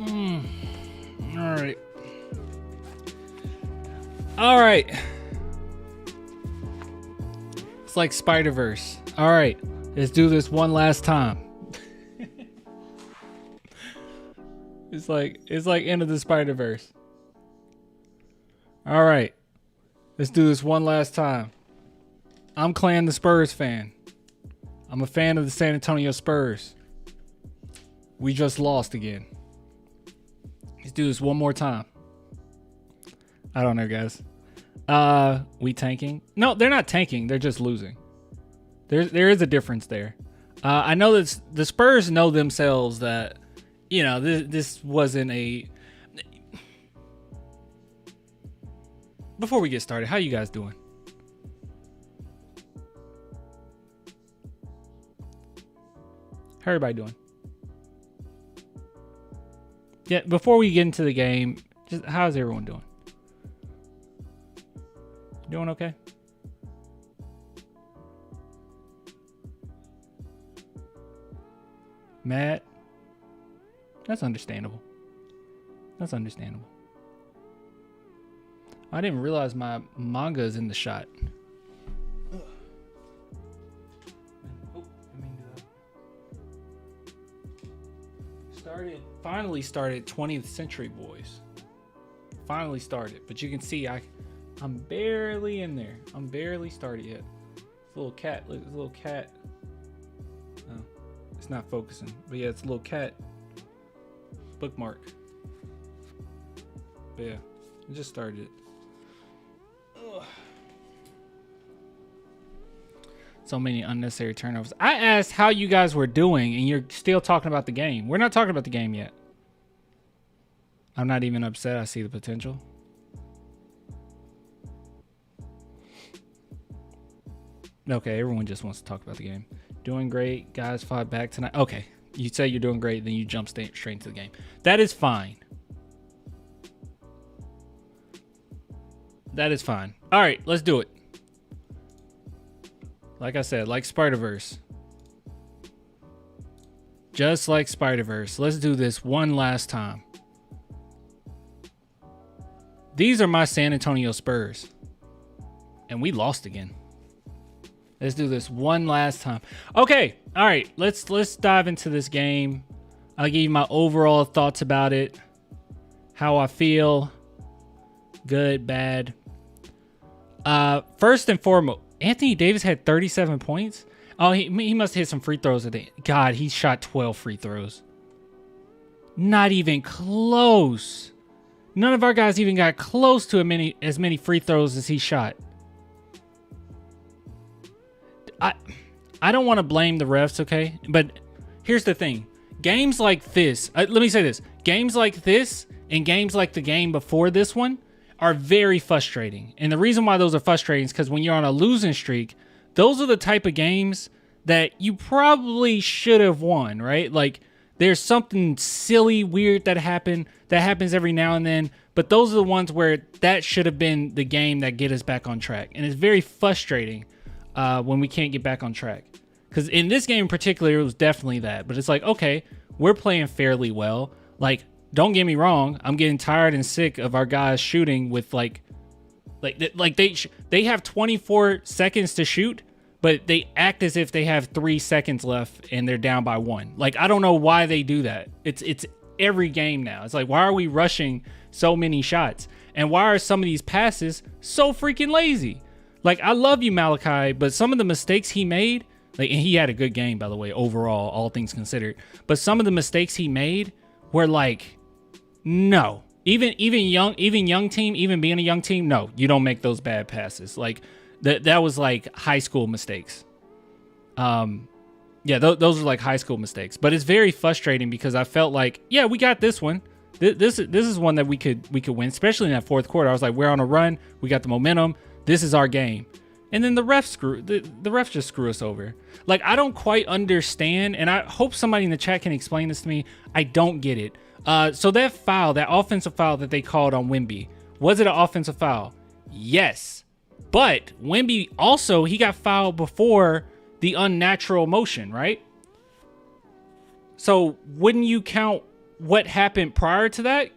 All right. All right. It's like Spider-Verse. All right. Let's do this one last time. It's like Into the Spider-Verse. All right. Let's do this one last time. I'm Clan the Spurs fan. I'm a fan of the San Antonio Spurs. We just lost again. Let's do this one more time. I don't know, guys. We tanking? No, they're not tanking. They're just losing. There is a difference there. I know that the Spurs know themselves that, you know, this wasn't a... Before we get started, how you guys doing? How everybody doing? Yeah, before we get into the game, just how's everyone doing? Doing okay? Matt? That's understandable. That's understandable. I didn't realize my manga is in the shot. Finally started 20th Century Boys. Finally started, but you can see I'm barely in there. I'm barely started yet. It's a little cat. Look, it's a little cat. Oh, it's not focusing, but yeah, it's a little cat bookmark. But yeah, I just started it. Ugh. So many unnecessary turnovers. I asked how you guys were doing, and you're still talking about the game. We're not talking about the game yet. I'm not even upset. I see the potential. Okay, everyone just wants to talk about the game. Doing great. Guys fought back tonight. Okay, you say you're doing great, then you jump straight into the game. That is fine. That is fine. All right, let's do it. Like I said, like Spider-Verse. Just like Spider-Verse. Let's do this one last time. These are my San Antonio Spurs. And we lost again. Let's do this one last time. Okay. All right. Let's dive into this game. I'll give you my overall thoughts about it. How I feel. Good, bad. First and foremost, Anthony Davis had 37 points. Oh, he must have hit some free throws at the end. God, he shot 12 free throws. Not even close. None of our guys even got close to as many free throws as he shot. I don't want to blame the refs, okay? But here's the thing. Games like this, let me say this. Games like this and games like the game before this one are very frustrating. And the reason why those are frustrating is because when you're on a losing streak, those are the type of games that you probably should have won, right? Like, there's something silly, weird that happens every now and then, but those are the ones where that should have been the game that get us back on track. And it's very frustrating when we can't get back on track. Because in this game in particular, it was definitely that. But it's like, okay, we're playing fairly well. Like, don't get me wrong, I'm getting tired and sick of our guys shooting with like they have 24 seconds to shoot, but they act as if they have 3 seconds left and they're down by 1. Like, I don't know why they do that. It's every game now. It's like, why are we rushing so many shots? And why are some of these passes so freaking lazy? Like, I love you, Malachi, but some of the mistakes he made, like, and he had a good game, by the way, overall, all things considered. But some of the mistakes he made were like, no. Even young team, even being a young team, no, you don't make those bad passes. Like, that was like high school mistakes. Yeah, those are like high school mistakes. But it's very frustrating because I felt like, yeah, we got this one. This is one that we could win, especially in that fourth quarter. I was like, we're on a run. We got the momentum. This is our game. And then the refs just screw us over. Like, I don't quite understand, and I hope somebody in the chat can explain this to me. I don't get it. So that foul, that offensive foul that they called on Wemby, was it an offensive foul? Yes. But Wemby also, he got fouled before the unnatural motion, right? So wouldn't you count what happened prior to that,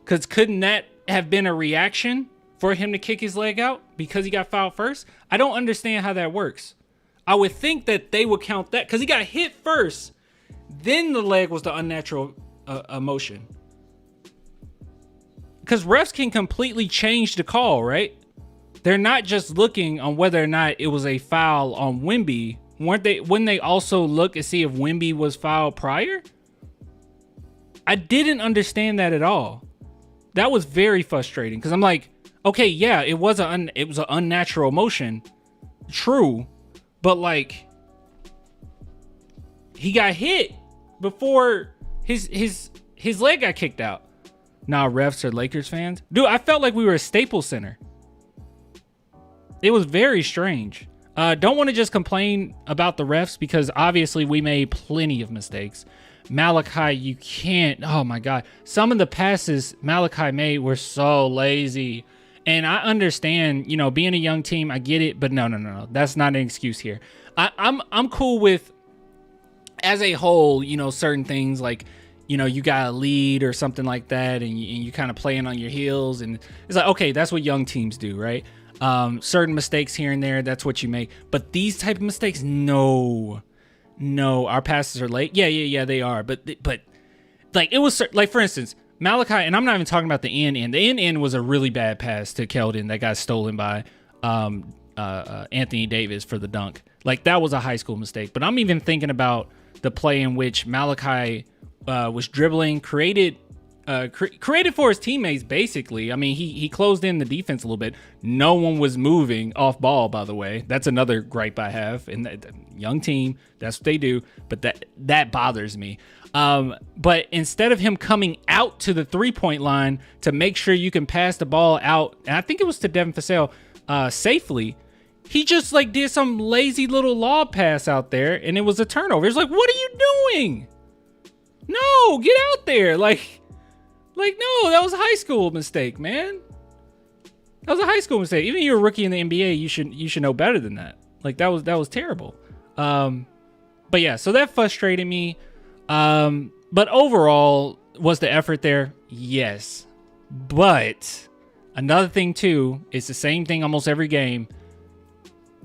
because couldn't that have been a reaction for him to kick his leg out because he got fouled first? I don't understand how that works. I would think that they would count that because he got hit first, then the leg was the unnatural emotion. Because refs can completely change the call, right? They're not just looking on whether or not it was a foul on Wemby. Wouldn't they also look and see if Wemby was fouled prior? I didn't understand that at all. That was very frustrating because I'm like, okay, yeah, it was an unnatural emotion, true, but like he got hit before his leg got kicked out. Nah, refs are Lakers fans, dude. I felt like we were a Staples Center. It was very strange. Don't want to just complain about the refs because obviously we made plenty of mistakes. Malachi, you can't. Oh my God, some of the passes Malachi made were so lazy. And I understand, you know, being a young team, I get it, but no. That's not an excuse here. I'm cool with, as a whole, you know, certain things like, you know, you got a lead or something like that, and you kind of playing on your heels, and it's like, okay, that's what young teams do, right? Certain mistakes here and there, that's what you make. But these type of mistakes, no, our passes are late. Yeah, they are. But like it was like, for instance, Malachi, and I'm not even talking about the end. The end was a really bad pass to Keldon that got stolen by Anthony Davis for the dunk. Like that was a high school mistake. But I'm even thinking about the play in which Malachi was dribbling, created for his teammates, basically. I mean, he closed in the defense a little bit. No one was moving off ball, by the way. That's another gripe I have. And that young team, that's what they do. But that bothers me. But instead of him coming out to the 3-point line to make sure you can pass the ball out, and I think it was to Devin Vassell, safely, he just like did some lazy little lob pass out there, and it was a turnover. It's like, what are you doing? No, get out there. Like, no, that was a high school mistake, man. That was a high school mistake. Even if you're a rookie in the NBA, you should know better than that. Like, that was terrible. But yeah, so that frustrated me. But overall, was the effort there? Yes. But another thing too, it's the same thing almost every game.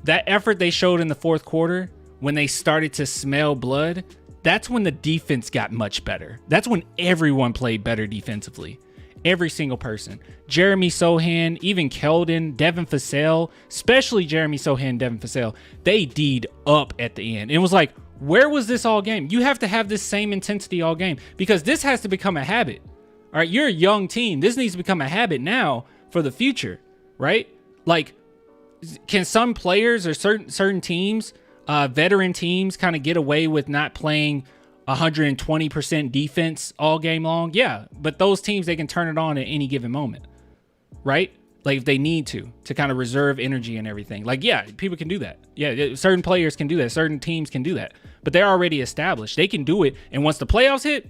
That effort they showed in the fourth quarter, when they started to smell blood, that's when the defense got much better. That's when everyone played better defensively. Every single person. Jeremy Sohan, even Keldon, Devin Vassell, especially Jeremy Sohan, Devin Vassell, they D'd up at the end. It was like, where was this all game? You have to have this same intensity all game because this has to become a habit. All right, you're a young team. This needs to become a habit now for the future, right? Like, can some players or certain teams, veteran teams, kind of get away with not playing 120% defense all game long? Yeah, but those teams, they can turn it on at any given moment, right? Like if they need to kind of reserve energy and everything. Like, yeah, people can do that. Yeah, certain players can do that. Certain teams can do that. But they're already established. They can do it. And once the playoffs hit,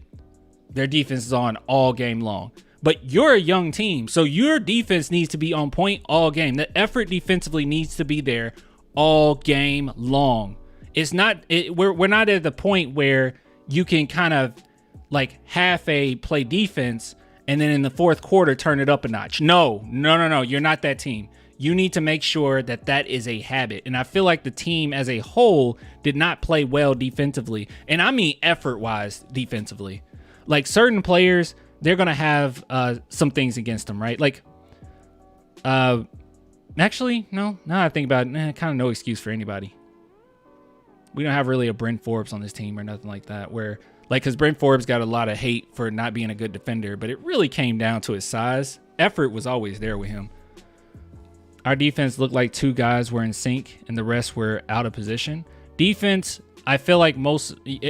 their defense is on all game long. But you're a young team, so your defense needs to be on point all game. The effort defensively needs to be there all game long. It's not. We're not at the point where you can kind of like half a play defense and then in the fourth quarter turn it up a notch. No. You're not that team. You need to make sure that is a habit. And I feel like the team as a whole did not play well defensively. And I mean effort-wise defensively. Like certain players, they're going to have some things against them, right? Like, actually, no. Now I think about it, kind of no excuse for anybody. We don't have really a Bryn Forbes on this team or nothing like that. Where, like, because Bryn Forbes got a lot of hate for not being a good defender, but it really came down to his size. Effort was always there with him. Our defense looked like two guys were in sync and the rest were out of position. Defense, I feel like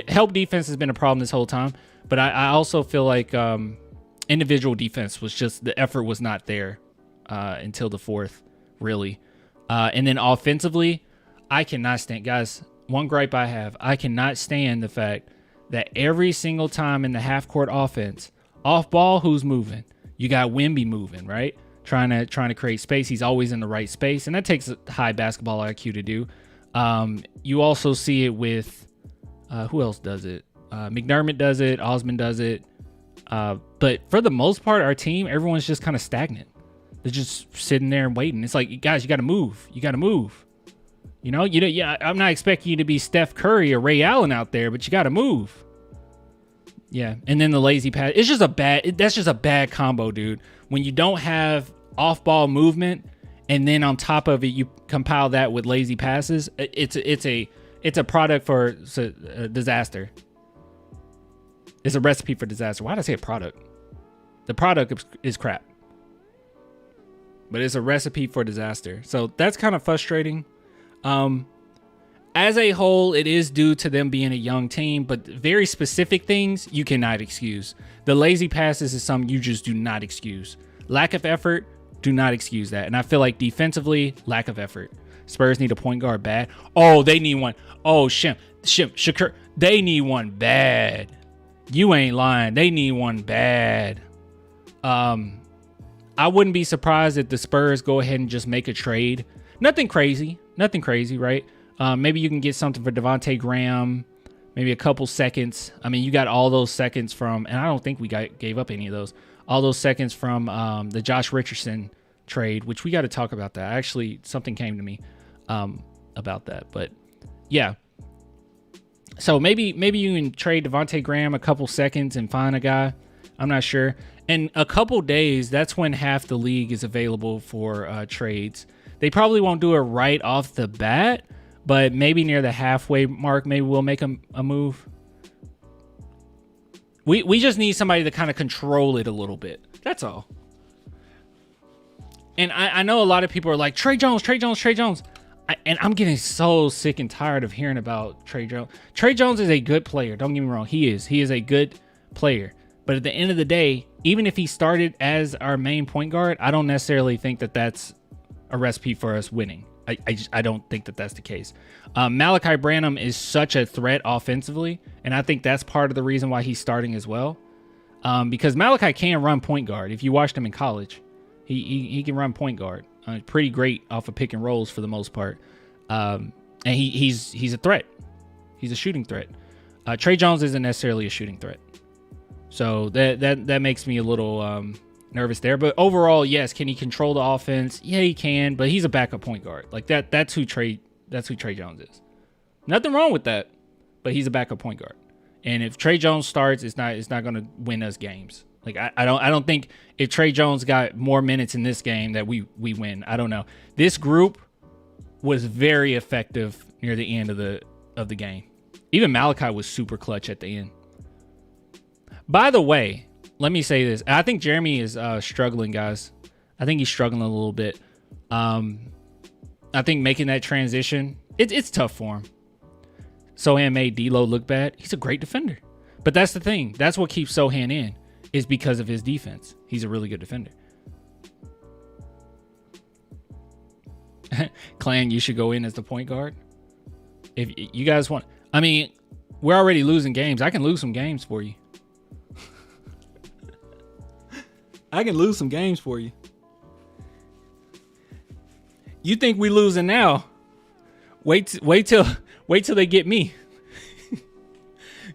help defense has been a problem this whole time. But I also feel like individual defense was just, the effort was not there until the fourth, really. And then offensively, I cannot stand, guys, one gripe I have, I cannot stand the fact that every single time in the half-court offense, off ball, who's moving? You got Wemby moving, right? Trying to create space. He's always in the right space, and that takes a high basketball IQ to do. You also see it with, who else does it? McDermott does it. Osman does it. But for the most part, our team, everyone's just kind of stagnant. They're just sitting there and waiting. It's like, guys, you got to move. You got to move. You know, I'm not expecting you to be Steph Curry or Ray Allen out there, but you got to move. Yeah. And then the lazy pass. It's just that's just a bad combo, dude. When you don't have off-ball movement, and then on top of it, you compile that with lazy passes, it's a product for disaster. It's a recipe for disaster. Why did I say a product? The product is crap. But it's a recipe for disaster. So that's kind of frustrating. As a whole, it is due to them being a young team, but very specific things you cannot excuse. The lazy passes is something you just do not excuse. Lack of effort, do not excuse that. And I feel like defensively, lack of effort. Spurs need a point guard bad. Oh, they need one. Oh, Shakur, they need one bad. You ain't lying. They need one bad. I wouldn't be surprised if the Spurs go ahead and just make a trade. Nothing crazy, right? Maybe you can get something for Devontae Graham, maybe a couple seconds. I mean, you got all those seconds from, and I don't think we gave up any of those. All those seconds from the Josh Richardson trade, which we got to talk about that. Actually, something came to me about that, but yeah. So maybe you can trade Devontae Graham a couple seconds and find a guy. I'm not sure. In a couple days, that's when half the league is available for trades. They probably won't do it right off the bat, but maybe near the halfway mark, maybe we'll make a move. We just need somebody to kind of control it a little bit. That's all. And I know a lot of people are like, Trey Jones. And I'm getting so sick and tired of hearing about Trey Jones. Trey Jones is a good player. Don't get me wrong. He is a good player. But at the end of the day, even if he started as our main point guard, I don't necessarily think that that's a recipe for us winning. I don't think that that's the case. Malachi Branham is such a threat offensively, and I think that's part of the reason why he's starting as well. Because Malachi can run point guard. If you watched him in college, he can run point guard. Pretty great off of pick and rolls for the most part. And he's a threat. He's a shooting threat. Trey Jones isn't necessarily a shooting threat. So that makes me a little nervous there. But overall, yes, can he control the offense? Yeah, he can, but he's a backup point guard. Like that's who Trey Jones is. Nothing wrong with that, but he's a backup point guard. And if Trey Jones starts, it's not going to win us games. Like I don't think if Trey Jones got more minutes in this game that we win. I don't know. This group was very effective near the end of the game. Even Malachi was super clutch at the end. By the way, let me say this. I think Jeremy is struggling, guys. I think he's struggling a little bit. I think making that transition, it's tough for him. Sohan made D'Lo look bad. He's a great defender. But that's the thing. That's what keeps Sohan in, is because of his defense. He's a really good defender. Clan, you should go in as the point guard. If you guys want. I mean, we're already losing games. I can lose some games for you. I can lose some games for you. You think we losing now? Wait till they get me.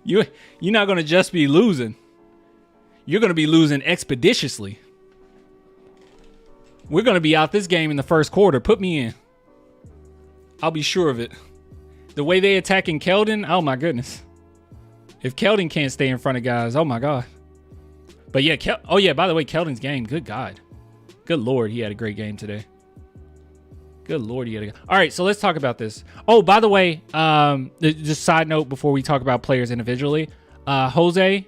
You're not gonna just be losing. You're gonna be losing expeditiously. We're gonna be out this game in the first quarter. Put me in. I'll be sure of it. The way they attacking Keldon, oh my goodness. If Keldon can't stay in front of guys, oh my God. But yeah, by the way, Keldon's game, good God. Good Lord, he had a great game today. Good Lord, he had a... All right, so let's talk about this. Oh, by the way, just side note before we talk about players individually. Jose,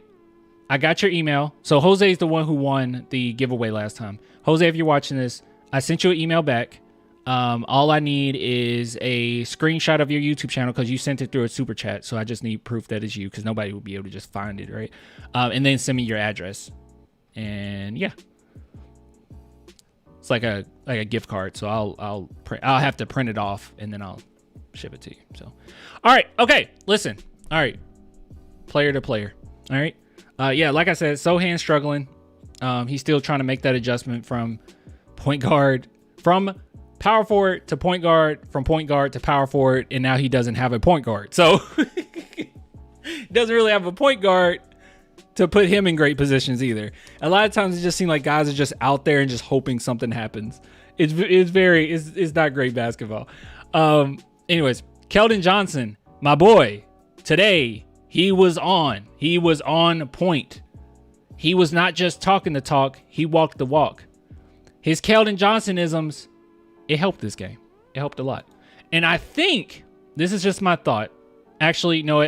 I got your email. So Jose is the one who won the giveaway last time. Jose, if you're watching this, I sent you an email back. All I need is a screenshot of your YouTube channel because you sent it through a super chat. So I just need proof that it's you because nobody will be able to just find it, right? And then send me your address. And yeah, it's like a gift card. So I'll have to print it off and then I'll ship it to you. So, all right, okay, listen. All right, player to player. All right, yeah, like I said, Sohan's struggling. He's still trying to make that adjustment from point guard from power forward to point guard, from point guard to power forward, and now he doesn't have a point guard. So he doesn't really have a point guard, to put him in great positions either. A lot of times it just seems like guys are just out there and just hoping something happens. It's not great basketball. Anyways, Keldon Johnson, my boy, today he was on point. He was not just talking the talk, he walked the walk. His Keldon Johnson-isms, it helped this game. It helped a lot. And I think, this is just my thought. Actually, no,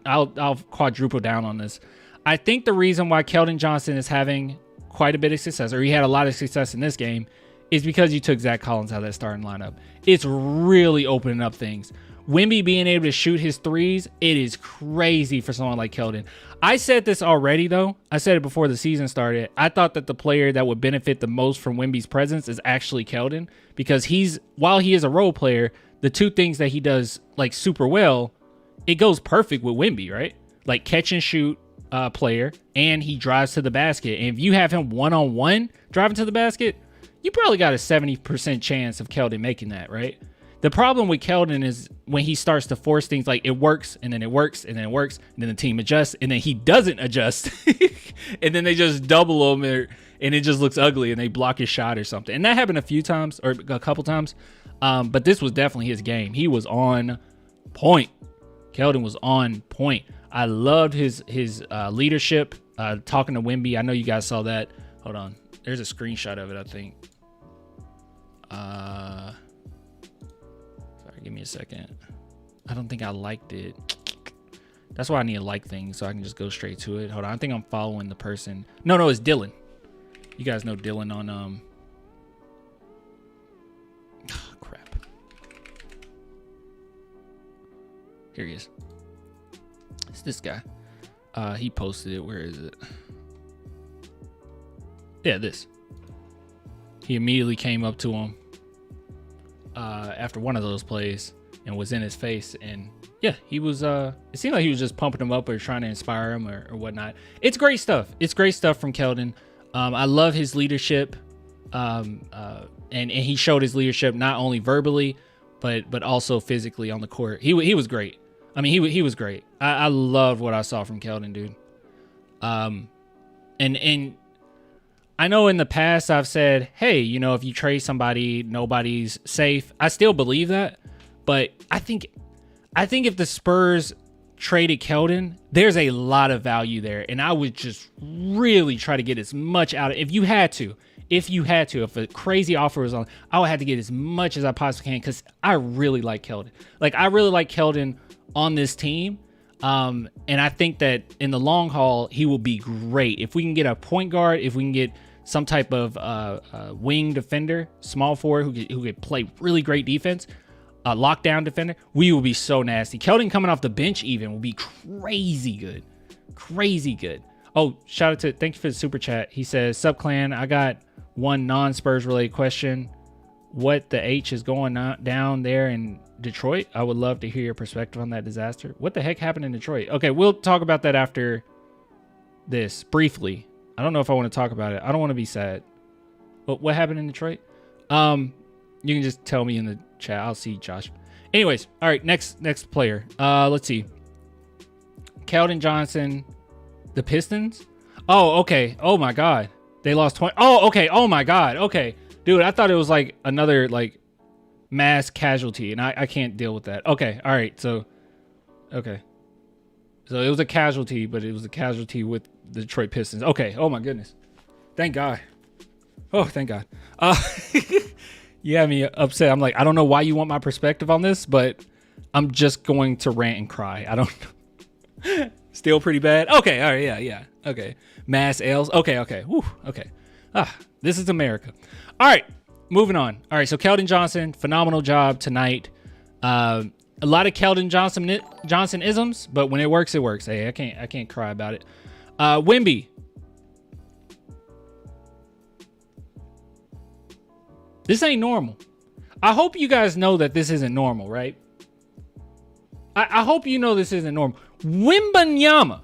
I'll quadruple down on this. I think the reason why Keldon Johnson is having quite a bit of success, or he had a lot of success in this game, is because you took Zach Collins out of that starting lineup. It's really opening up things. Wemby being able to shoot his threes, it is crazy for someone like Keldon. I said this already, though. I said it before the season started. I thought that the player that would benefit the most from Wemby's presence is actually Keldon, because while he is a role player, the two things that he does like super well, it goes perfect with Wemby, right? Like catch and shoot player, and he drives to the basket. And if you have him one-on-one driving to the basket, you probably got a 70% chance of Keldon making that, right? The problem with Keldon is when he starts to force things, like it works, and then it works, and then it works, and then the team adjusts, and then he doesn't adjust. And then they just double him, and it just looks ugly, and they block his shot or something. And that happened a few times, or a couple times. But this was definitely his game. He was on point. Keldon was on point. I loved his leadership, talking to Wemby. I know you guys saw that. Hold on. There's a screenshot of it, I think. Sorry, give me a second. I don't think I liked it. That's why I need to like things, so I can just go straight to it. Hold on. I think I'm following the person. No, it's Dylan. You guys know Dylan on... crap. Here he is. It's this guy. He posted it. Where is it? Yeah, this. He immediately came up to him after one of those plays and was in his face. And yeah, he was, it seemed like he was just pumping him up or trying to inspire him or whatnot. It's great stuff. It's great stuff from Keldon. I love his leadership. And he showed his leadership not only verbally, but also physically on the court. He was great. I mean, he was great. I loved what I saw from Keldon, dude. And I know in the past I've said, hey, if you trade somebody, nobody's safe. I still believe that, but I think if the Spurs traded Keldon, there's a lot of value there, and I would just really try to get as much out of it. If a crazy offer was on, I would have to get as much as I possibly can, because I really like Keldon. Like, I really like Keldon on this team. And I think that in the long haul, he will be great. If we can get a point guard, if we can get some type of wing defender, small forward who could play really great defense, a lockdown defender, we will be so nasty. Keldon coming off the bench even will be crazy good. Crazy good. Oh, shout out to, thank you for the super chat. He says, "Sup clan, I got one non-Spurs related question. What the H is going on down there in Detroit? I would love to hear your perspective on that disaster." What the heck happened in Detroit? Okay, we'll talk about that after this briefly. I don't know if I want to talk about it. I don't want to be sad. But what happened in Detroit? You can just tell me in the chat. I'll see Josh. Anyways, all right, next player. Let's see. Keldon Johnson, the Pistons. Oh, okay. Oh my God, they lost 20. Oh, okay. Oh my God. Okay, dude, I thought it was like another like mass casualty, and I can't deal with that. Okay, all right. So, okay. So it was a casualty, but it was a casualty with the Detroit Pistons. Okay. Oh my goodness. Thank God. Oh, thank God. You had me upset. I'm like, I don't know why you want my perspective on this, but I'm just going to rant and cry. I don't know. Still pretty bad. Okay. All right. Yeah. Okay. Mass L's. Okay. Whew. Okay. This is America. All right. Moving on. All right. So Keldon Johnson, phenomenal job tonight. A lot of Keldon Johnson isms, but when it works, it works. Hey, I can't cry about it. Wemby. This ain't normal. I hope you guys know that this isn't normal, right? I hope you know this isn't normal. Wembanyama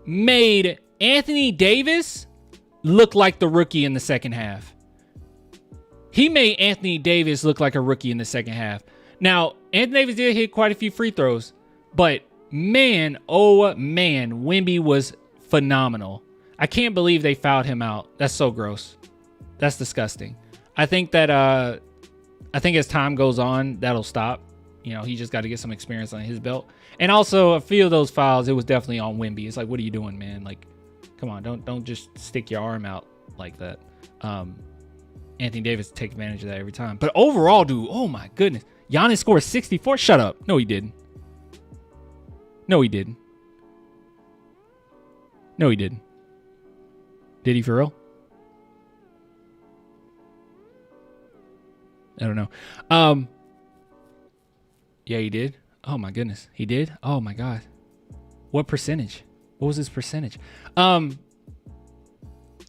made Anthony Davis look like the rookie in the second half. He made Anthony Davis look like a rookie in the second half. Now, Anthony Davis did hit quite a few free throws, but man, oh man, Wemby was phenomenal. I can't believe they fouled him out. That's so gross. That's disgusting. I think that as time goes on, that'll stop. You know, he just got to get some experience on his belt. And also, a few of those fouls, it was definitely on Wemby. It's like, what are you doing, man? Like, come on, don't just stick your arm out like that. Anthony Davis takes advantage of that every time. But overall, dude, oh my goodness. Giannis scored 64. Shut up. No, he didn't. No, he didn't. No, he didn't. Did he for real? I don't know. Yeah, he did. Oh my goodness. He did? Oh my God. What percentage? What was his percentage?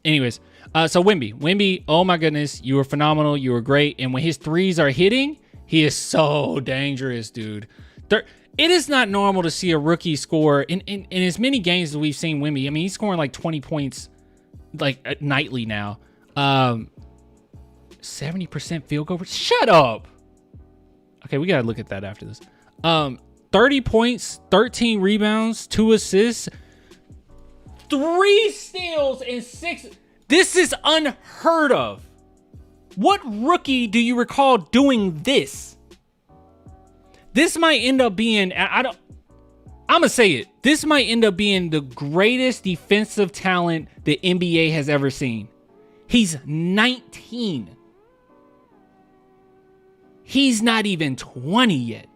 Anyways, so Wemby, oh my goodness, you were phenomenal. You were great. And when his threes are hitting, he is so dangerous, dude. It is not normal to see a rookie score in as many games as we've seen Wemby. I mean, he's scoring like 20 points like nightly now. 70% field goal. Shut up. Okay, we gotta look at that after this. 30 points, 13 rebounds, 2 assists, 3 steals, and 6. This is unheard of. What rookie do you recall doing this? This might end up being, I'm gonna say it. This might end up being the greatest defensive talent the NBA has ever seen. He's 19. He's not even 20 yet.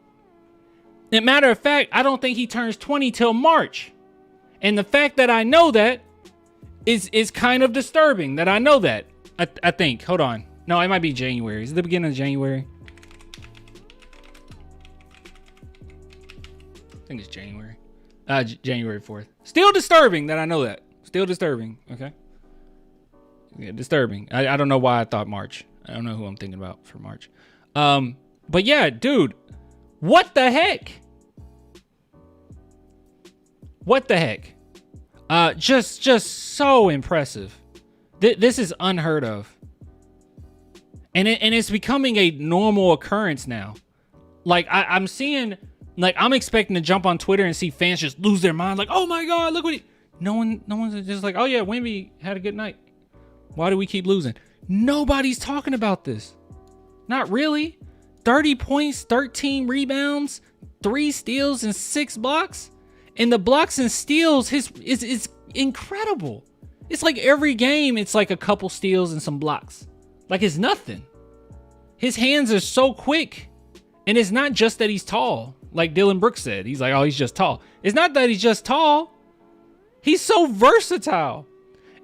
As a matter of fact, I don't think he turns 20 till March. And the fact that I know that is kind of disturbing that I know that. I think. Hold on. No, it might be January. Is it the beginning of January? I think it's January. January 4th. Still disturbing that I know that. Still disturbing. Okay. Yeah, disturbing. I don't know why I thought March. I don't know who I'm thinking about for March. But yeah, dude, what the heck? What the heck? Just so impressive. This is unheard of. And it's becoming a normal occurrence now. Like I'm seeing, like I'm expecting to jump on Twitter and see fans just lose their mind. Like, oh my God, look what he. No one's just like, oh yeah, Wemby had a good night. Why do we keep losing? Nobody's talking about this. Not really. 30 points, 13 rebounds, 3 steals, and 6 blocks. And the blocks and steals is incredible. It's like every game, it's like a couple steals and some blocks. Like it's nothing. His hands are so quick. And it's not just that he's tall. Like Dylan Brooks said. He's like, oh, he's just tall. It's not that he's just tall. He's so versatile.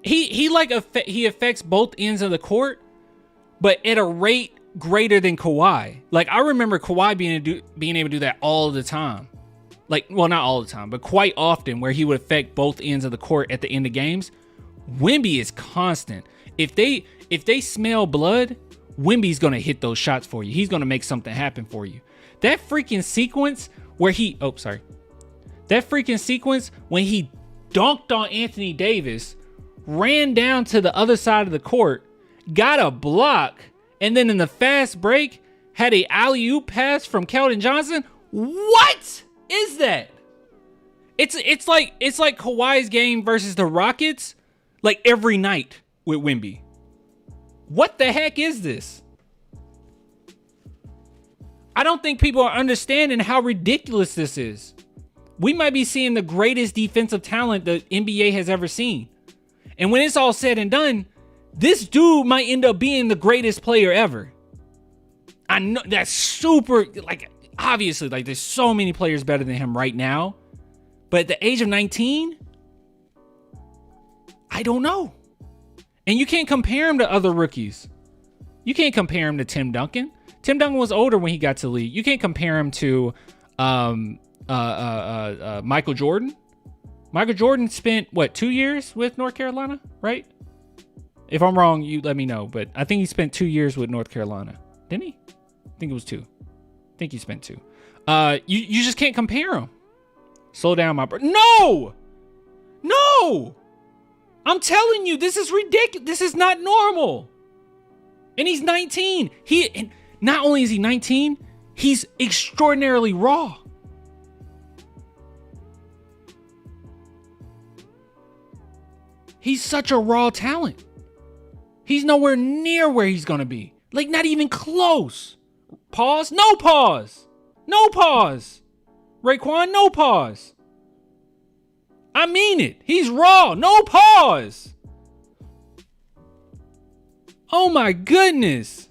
He affects both ends of the court, but at a rate greater than Kawhi. Like I remember Kawhi being able to do that all the time. Like, well, not all the time, but quite often where he would affect both ends of the court at the end of games. Wemby is constant. If they smell blood, Wemby's gonna hit those shots for you. He's gonna make something happen for you. That freaking sequence where that freaking sequence when he dunked on Anthony Davis, ran down to the other side of the court, got a block, and then in the fast break had a alley-oop pass from Keldon Johnson. What is that? It's like Kawhi's game versus the Rockets, like every night with Wemby. What the heck is this? I don't think people are understanding how ridiculous this is. We might be seeing the greatest defensive talent the NBA has ever seen. And when it's all said and done, this dude might end up being the greatest player ever. I know that's super, like, obviously, like, there's so many players better than him right now. But at the age of 19, I don't know. And you can't compare him to other rookies. You can't compare him to Tim Duncan. Tim Duncan was older when he got to the league. You can't compare him to Michael Jordan. Michael Jordan spent, 2 years with North Carolina, right? If I'm wrong, you let me know. But I think he spent 2 years with North Carolina. Didn't he? I think it was 2. I think he spent 2. You just can't compare him. Slow down, my bro. No! I'm telling you, this is ridiculous. This is not normal. And he's 19. And not only is he 19, he's extraordinarily raw. He's such a raw talent. He's nowhere near where he's going to be. Like, not even close. Pause. No pause. No pause. Raekwon, no pause. I mean it. He's raw. No pause. Oh my goodness.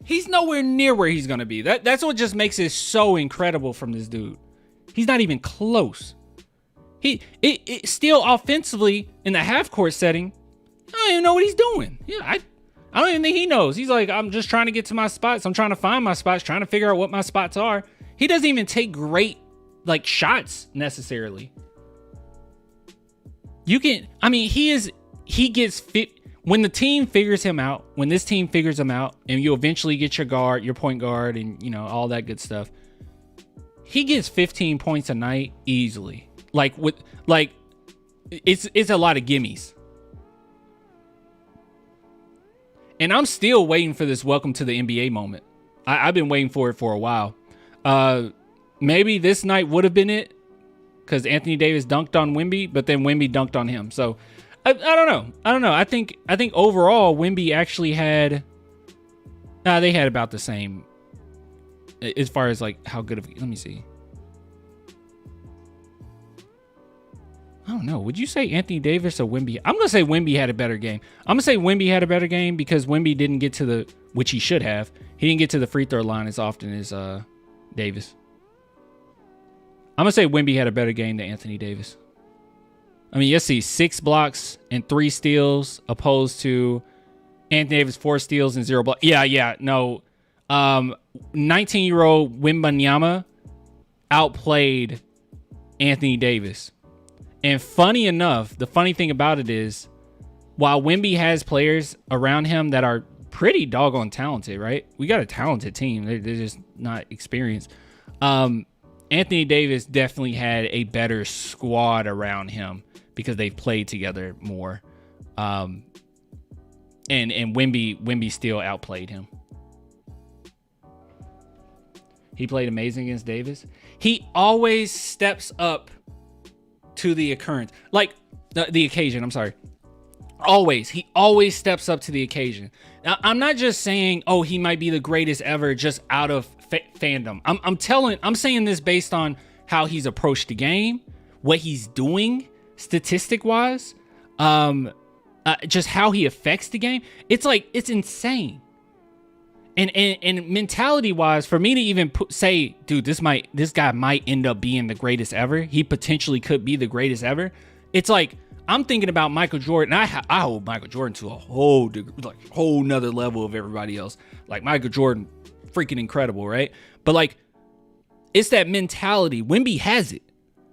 He's nowhere near where he's going to be. That's what just makes it so incredible from this dude. He's not even close. It still offensively in the half court setting, I don't even know what he's doing. Yeah, I don't even think he knows. He's like, I'm just trying to get to my spots. I'm trying to find my spots, trying to figure out what my spots are. He doesn't even take great like shots necessarily. He gets fit when the team figures him out, when this team figures him out, and you eventually get your guard, your point guard, and all that good stuff. He gets 15 points a night easily. It's a lot of gimmies. And I'm still waiting for this welcome to the NBA moment. I've been waiting for it for a while. Maybe this night would have been it because Anthony Davis dunked on Wemby, but then Wemby dunked on him. So I don't know. I think overall Wemby actually had. They had about the same as far as like how good of. Let me see. I don't know. Would you say Anthony Davis or Wemby? I'm going to say Wemby had a better game. I'm going to say Wemby had a better game because Wemby didn't get to which he should have. He didn't get to the free throw line as often as Davis. I'm going to say Wemby had a better game than Anthony Davis. I mean, let's see, 6 blocks and 3 steals opposed to Anthony Davis 4 steals and 0 blocks. Yeah, no. 19-year-old Wembanyama outplayed Anthony Davis. And funny enough, the funny thing about it is, while Wemby has players around him that are pretty doggone talented, right? We got a talented team. They're just not experienced. Anthony Davis definitely had a better squad around him because they've played together more. And Wemby still outplayed him. He played amazing against Davis. He always steps up to the occurrence, like the occasion. I'm sorry. He always steps up to the occasion. Now, I'm not just saying, oh, he might be the greatest ever just out of fandom. I'm saying this based on how he's approached the game, what he's doing statistic wise, just how he affects the game. It's insane. And mentality wise, for me to even say, dude, this guy might end up being the greatest ever. He potentially could be the greatest ever. It's like, I'm thinking about Michael Jordan. I hold Michael Jordan to a whole nother level of everybody else. Like Michael Jordan, freaking incredible, right? But like, it's that mentality. Wemby has it.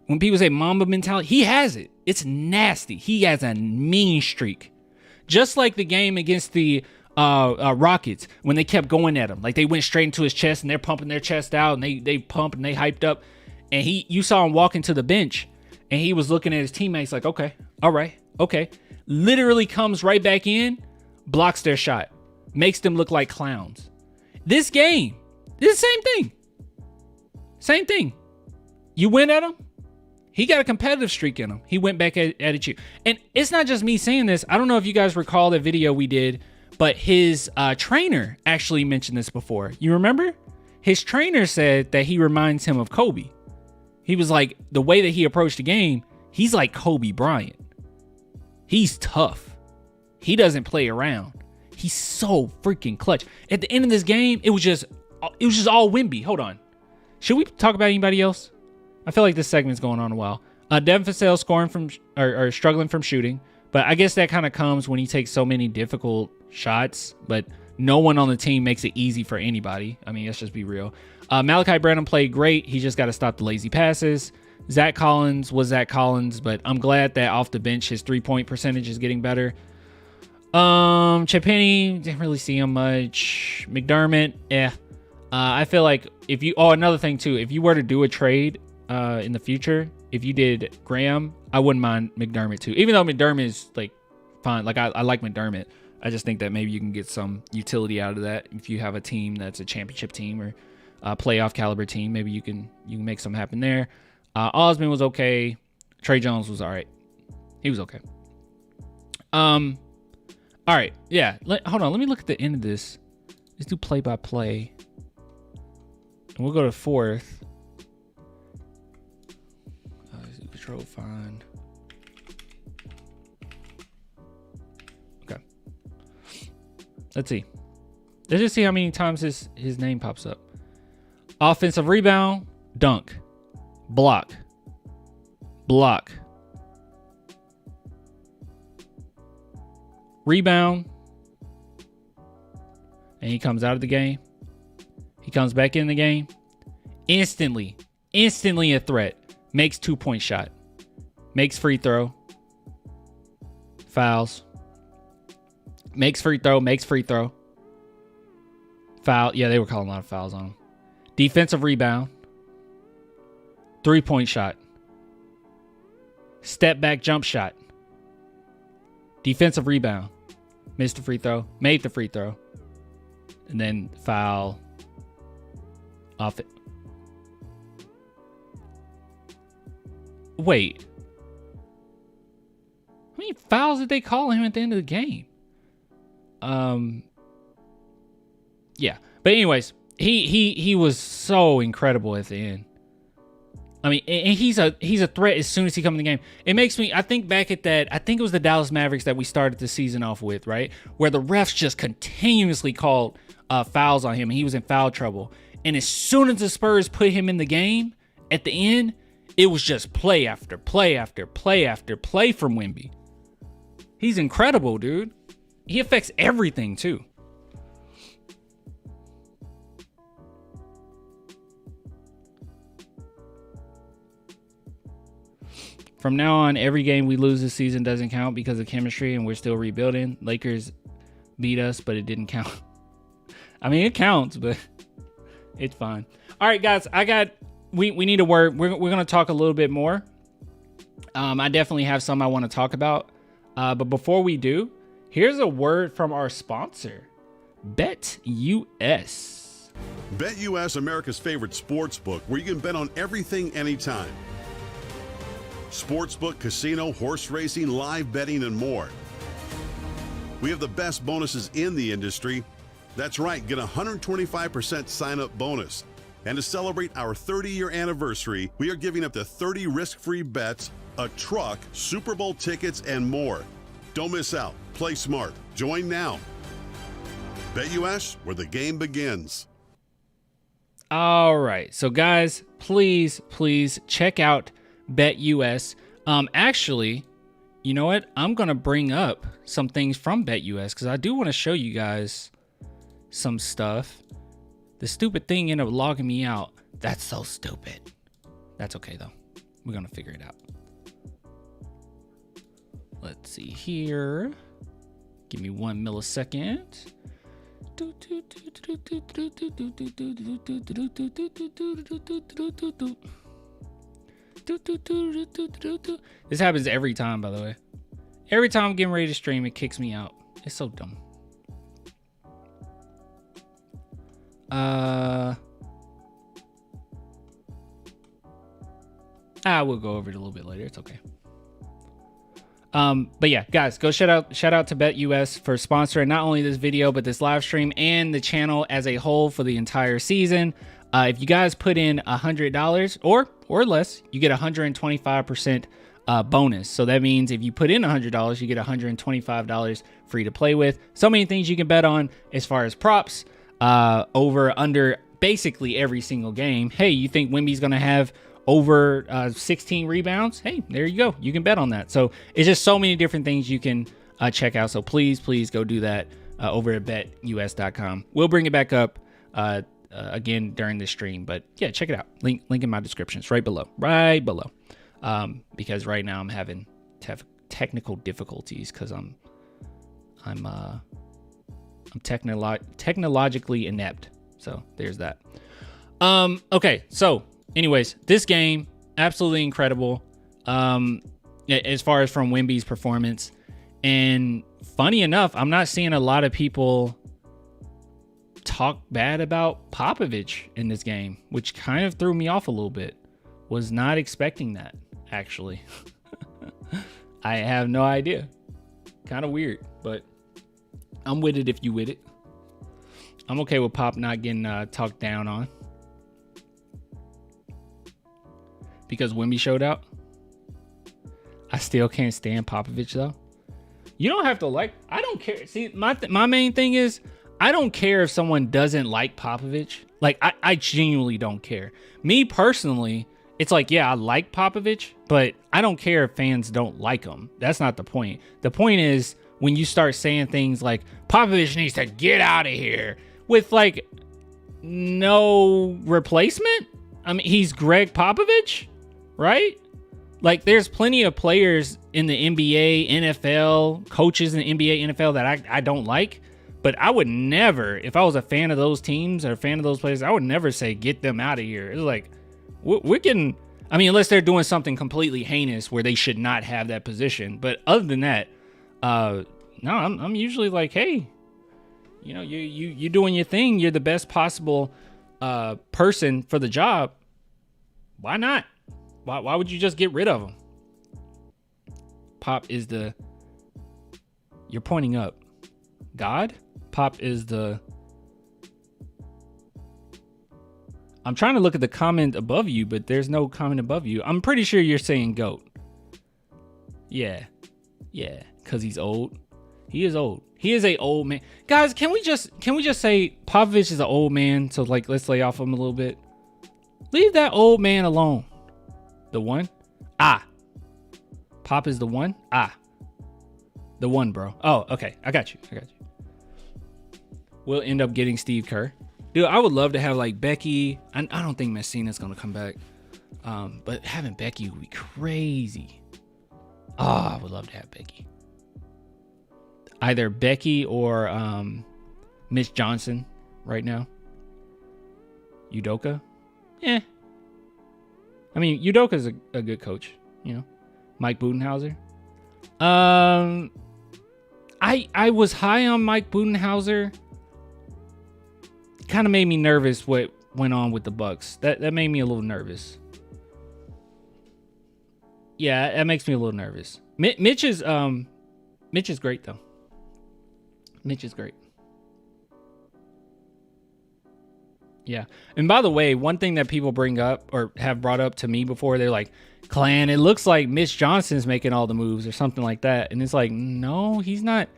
When people say Mamba mentality, he has it. It's nasty. He has a mean streak. Just like the game against the Rockets, when they kept going at him, like they went straight into his chest and they're pumping their chest out and they pump and they hyped up, and you saw him walking to the bench and he was looking at his teammates like, okay, all right, okay. Literally comes right back in, blocks their shot, makes them look like clowns. This game, this is the same thing. Same thing. You went at him, he got a competitive streak in him. He went back at you. And it's not just me saying this. I don't know if you guys recall the video we did, but his trainer actually mentioned this before. You remember? His trainer said that he reminds him of Kobe. He was like, the way that he approached the game, he's like Kobe Bryant. He's tough. He doesn't play around. He's so freaking clutch. At the end of this game, it was just all Wemby. Hold on. Should we talk about anybody else? I feel like this segment's going on a while. Devin Vassell scoring from or struggling from shooting, but I guess that kind of comes when he takes so many difficult shots, but no one on the team makes it easy for anybody. I mean, let's just be real. Malachi Branham played great. He just got to stop the lazy passes. Zach Collins was Zach Collins, but I'm glad that off the bench his 3-point percentage is getting better. Chapini, didn't really see him much. McDermott, I feel like another thing too, if you were to do a trade in the future, if you did Graham, I wouldn't mind McDermott too. Even though McDermott is like fine, like I like McDermott. I just think that maybe you can get some utility out of that if you have a team that's a championship team or a playoff caliber team. Maybe you can make something happen there. Osman was okay. Trey Jones was all right. He was okay. All right. Yeah. Hold on. Let me look at the end of this. Let's do play by play. And we'll go to fourth. Patrol fine. Okay. Let's see. Let's just see how many times his name pops up. Offensive rebound, dunk, block, block, rebound, and he comes out of the game. He comes back in the game. Instantly a threat. Makes 2-point shot. Makes free throw. Fouls. Makes free throw. Foul. Yeah, they were calling a lot of fouls on him. Defensive rebound. 3-point shot. Step back jump shot. Defensive rebound. Missed the free throw. Made the free throw. And then foul. Off it. Wait. How many fouls did they call him at the end of the game? Yeah. But anyways, he was so incredible at the end. I mean, and he's a threat as soon as he comes in the game. It makes me, I think back at that, I think it was the Dallas Mavericks that we started the season off with, right? Where the refs just continuously called fouls on him, and he was in foul trouble. And as soon as the Spurs put him in the game, at the end, it was just play after play after play after play from Wemby. He's incredible, dude. He affects everything, too. From now on, every game we lose this season doesn't count because of chemistry, and we're still rebuilding. Lakers beat us, but it didn't count. I mean, it counts, but it's fine. All right, guys, we need a word. We're going to talk a little bit more. I definitely have some I want to talk about. But before we do, here's a word from our sponsor, BetUS. BetUS, America's favorite sports book, where you can bet on everything, anytime. Sportsbook, casino, horse racing, live betting, and more. We have the best bonuses in the industry. That's right, get a 125% sign-up bonus. And to celebrate our 30-year anniversary, we are giving up to 30 risk-free bets, a truck, Super Bowl tickets, and more. Don't miss out. Play smart. Join now. BetUS, where the game begins. All right. So, guys, please check out BetUS. Actually, you know what? I'm going to bring up some things from BetUS because I do want to show you guys some stuff. The stupid thing ended up logging me out. That's so stupid. That's okay, though. We're going to figure it out. Let's see here. Give me 1 millisecond. This happens every time, by the way. Every time I'm getting ready to stream, it kicks me out. It's so dumb. We'll go over it a little bit later. It's okay. But yeah, guys, go shout out to BetUS for sponsoring not only this video, but this live stream and the channel as a whole for the entire season. If you guys put in $100 or less, you get 125% bonus. So that means if you put in $100, you get $125 free to play with. So many things you can bet on as far as props, over, under, basically every single game. Hey, you think Wemby's going to have over 16 rebounds? Hey, there you go. You can bet on that. So it's just so many different things you can check out. So please go do that over at betus.com. We'll bring it back up again during the stream, but yeah, check it out. Link in my description. It's right below. Because right now I'm having technical difficulties because I'm technologically inept. So there's that. Okay, so anyways, this game, absolutely incredible. As far as from Wemby's performance. And funny enough, I'm not seeing a lot of people talk bad about Popovich in this game, which kind of threw me off a little bit. Was not expecting that, actually. I have no idea. Kind of weird, but I'm with it if you with it. I'm okay with Pop not getting talked down on. Because Wemby showed out. I still can't stand Popovich, though. You don't have to like... I don't care. See, my main thing is, I don't care if someone doesn't like Popovich. Like, I genuinely don't care. Me, personally, it's like, yeah, I like Popovich, but I don't care if fans don't like him. That's not the point. The point is, when you start saying things like, Popovich needs to get out of here, with, like, no replacement? I mean, he's Greg Popovich, right? Like, there's plenty of players in the NBA, NFL, coaches in the NBA, NFL that I don't like. But I would never, if I was a fan of those teams or a fan of those players, I would never say, get them out of here. It's like, we're getting, I mean, unless they're doing something completely heinous where they should not have that position. But other than that, no, I'm usually like, hey, you know, you're doing your thing. You're the best possible person for the job. Why not? Why would you just get rid of him? Pop is the... You're pointing up. God? Pop is the... I'm trying to look at the comment above you, but there's no comment above you. I'm pretty sure you're saying GOAT. Yeah. Yeah, because he's old. He is old. He is a old man. Guys, can we just say Popovich is an old man? So, like, let's lay off him a little bit. Leave that old man alone. The one? Pop is the one? The one, bro. Oh, okay. I got you. We'll end up getting Steve Kerr. Dude, I would love to have, like, Becky. I don't think Messina's going to come back. But having Becky would be crazy. I would love to have Becky. Either Becky or Mitch Johnson right now. Udoka? I mean, Udoka's a good coach, you know. Mike Budenholzer. I was high on Mike Budenholzer. Kind of made me nervous what went on with the Bucks. That made me a little nervous. Yeah, that makes me a little nervous. Mitch is great though. Mitch is great. Yeah. And by the way, one thing that people bring up or have brought up to me before, they're like, Clan, it looks like Mitch Johnson's making all the moves or something like that. And it's like, no, he's not.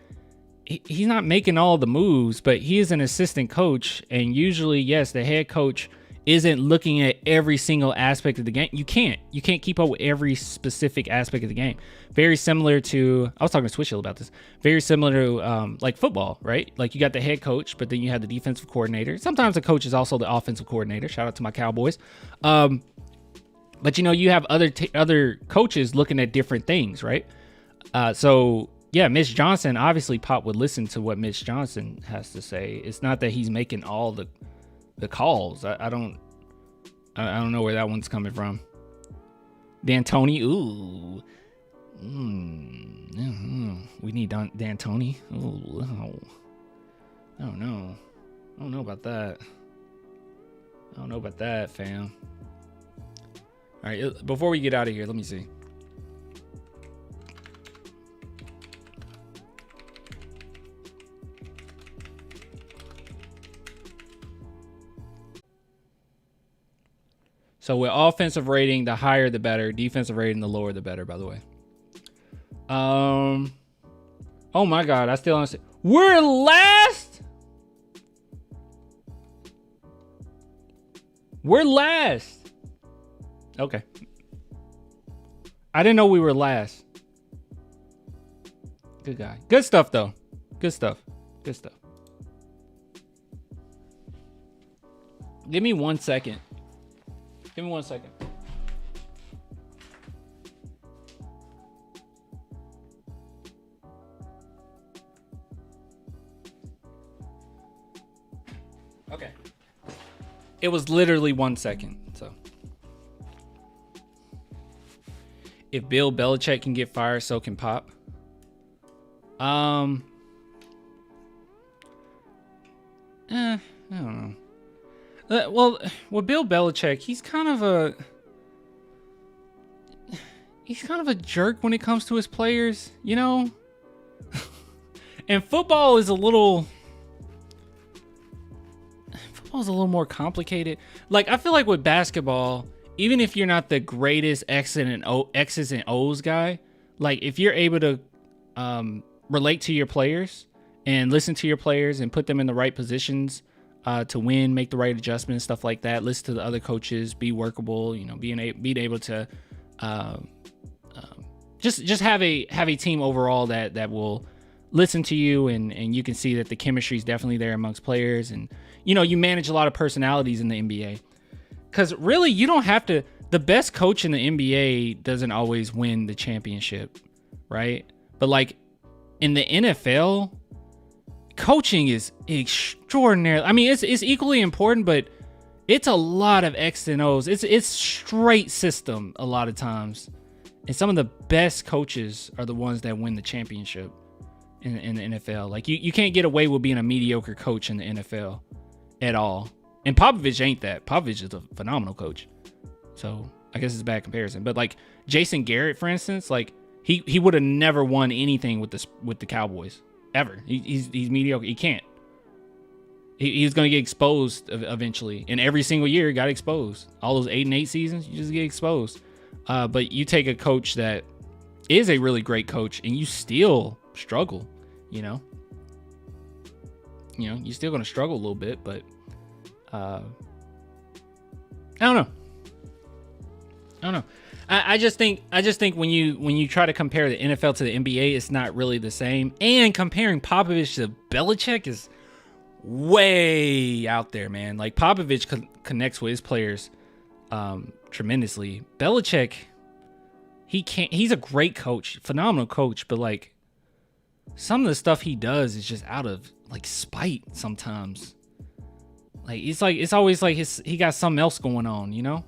He's not making all the moves, but he is an assistant coach. And usually, yes, the head coach isn't looking at every single aspect of the game. You can't keep up with every specific aspect of the game. Very similar to, I was talking to Switchhill about this. Very similar to like football, right? Like you got the head coach, but then you have the defensive coordinator. Sometimes the coach is also the offensive coordinator. Shout out to my Cowboys. But you know, you have other coaches looking at different things, right? So yeah, Mitch Johnson, obviously Pop would listen to what Mitch Johnson has to say. It's not that he's making all the calls. I don't know where that one's coming from. D'Antoni, ooh. We need D'Antoni. Ooh, wow. I don't know about that. I don't know about that, fam. All right, before we get out of here, let me see. So with offensive rating, the higher the better. Defensive rating, the lower the better, by the way. Oh my God, I still don't see. We're last. We're last. Okay. I didn't know we were last. Good guy. Good stuff, though. Good stuff. Good stuff. Give me 1 second. Give me 1 second. Okay. It was literally 1 second, so. If Bill Belichick can get fired, so can Pop. I don't know. Well, with Bill Belichick, he's kind of a... he's kind of a jerk when it comes to his players, you know? And football is a little more complicated. Like, I feel like with basketball, even if you're not the greatest X's and O's guy, like if you're able to relate to your players and listen to your players and put them in the right positions to win, make the right adjustments, stuff like that, listen to the other coaches, be workable, you know, being able to just have a team overall that will listen to you, and you can see that the chemistry is definitely there amongst players, and you know, you manage a lot of personalities in the NBA. Because really, you don't have to. The best coach in the NBA doesn't always win the championship, right? But like in the NFL, coaching is extraordinary. I mean, it's equally important, but it's a lot of X and O's. It's straight system a lot of times, and some of the best coaches are the ones that win the championship in the NFL. Like you can't get away with being a mediocre coach in the NFL at all. And Popovich ain't that. Popovich is a phenomenal coach. So I guess it's a bad comparison. But like Jason Garrett, for instance, like he would have never won anything with the Cowboys ever. He's mediocre. He can't. He's going to get exposed eventually. And every single year he got exposed. All those 8-8 seasons, you just get exposed. But you take a coach that is a really great coach and you still struggle, you know. You're still going to struggle a little bit, but I don't know. I just think when you try to compare the NFL to the NBA, it's not really the same. And comparing Popovich to Belichick is way out there, man. Like Popovich connects with his players tremendously. Belichick, he's a great coach, phenomenal coach, but like some of the stuff he does is just out of like spite sometimes. Like it's always like he got something else going on, you know?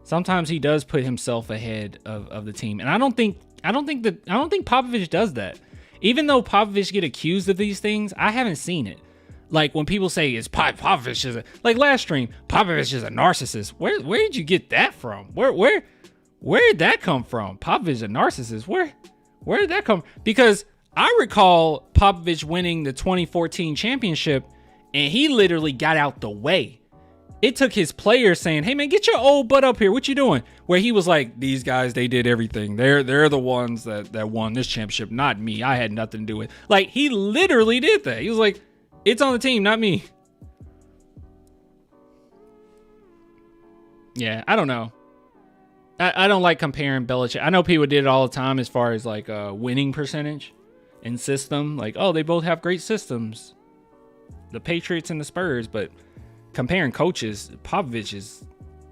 Sometimes he does put himself ahead of the team. And I don't think Popovich does that. Even though Popovich get accused of these things, I haven't seen it. Like when people say it's Popovich is like last stream, Popovich is a narcissist. Where did you get that from? Where did that come from? Popovich is a narcissist. Where did that come? Because I recall Popovich winning the 2014 championship and he literally got out the way. It took his players saying, "Hey man, get your old butt up here. What you doing?" Where he was like, "These guys, they did everything. They're the ones that won this championship, not me. I had nothing to do with it." Like he literally did that. He was like, "It's on the team, not me." Yeah, I don't know. I don't like comparing Belichick. I know people did it all the time as far as like winning percentage and system. Like, oh, they both have great systems, the Patriots and the Spurs, but comparing coaches, Popovich is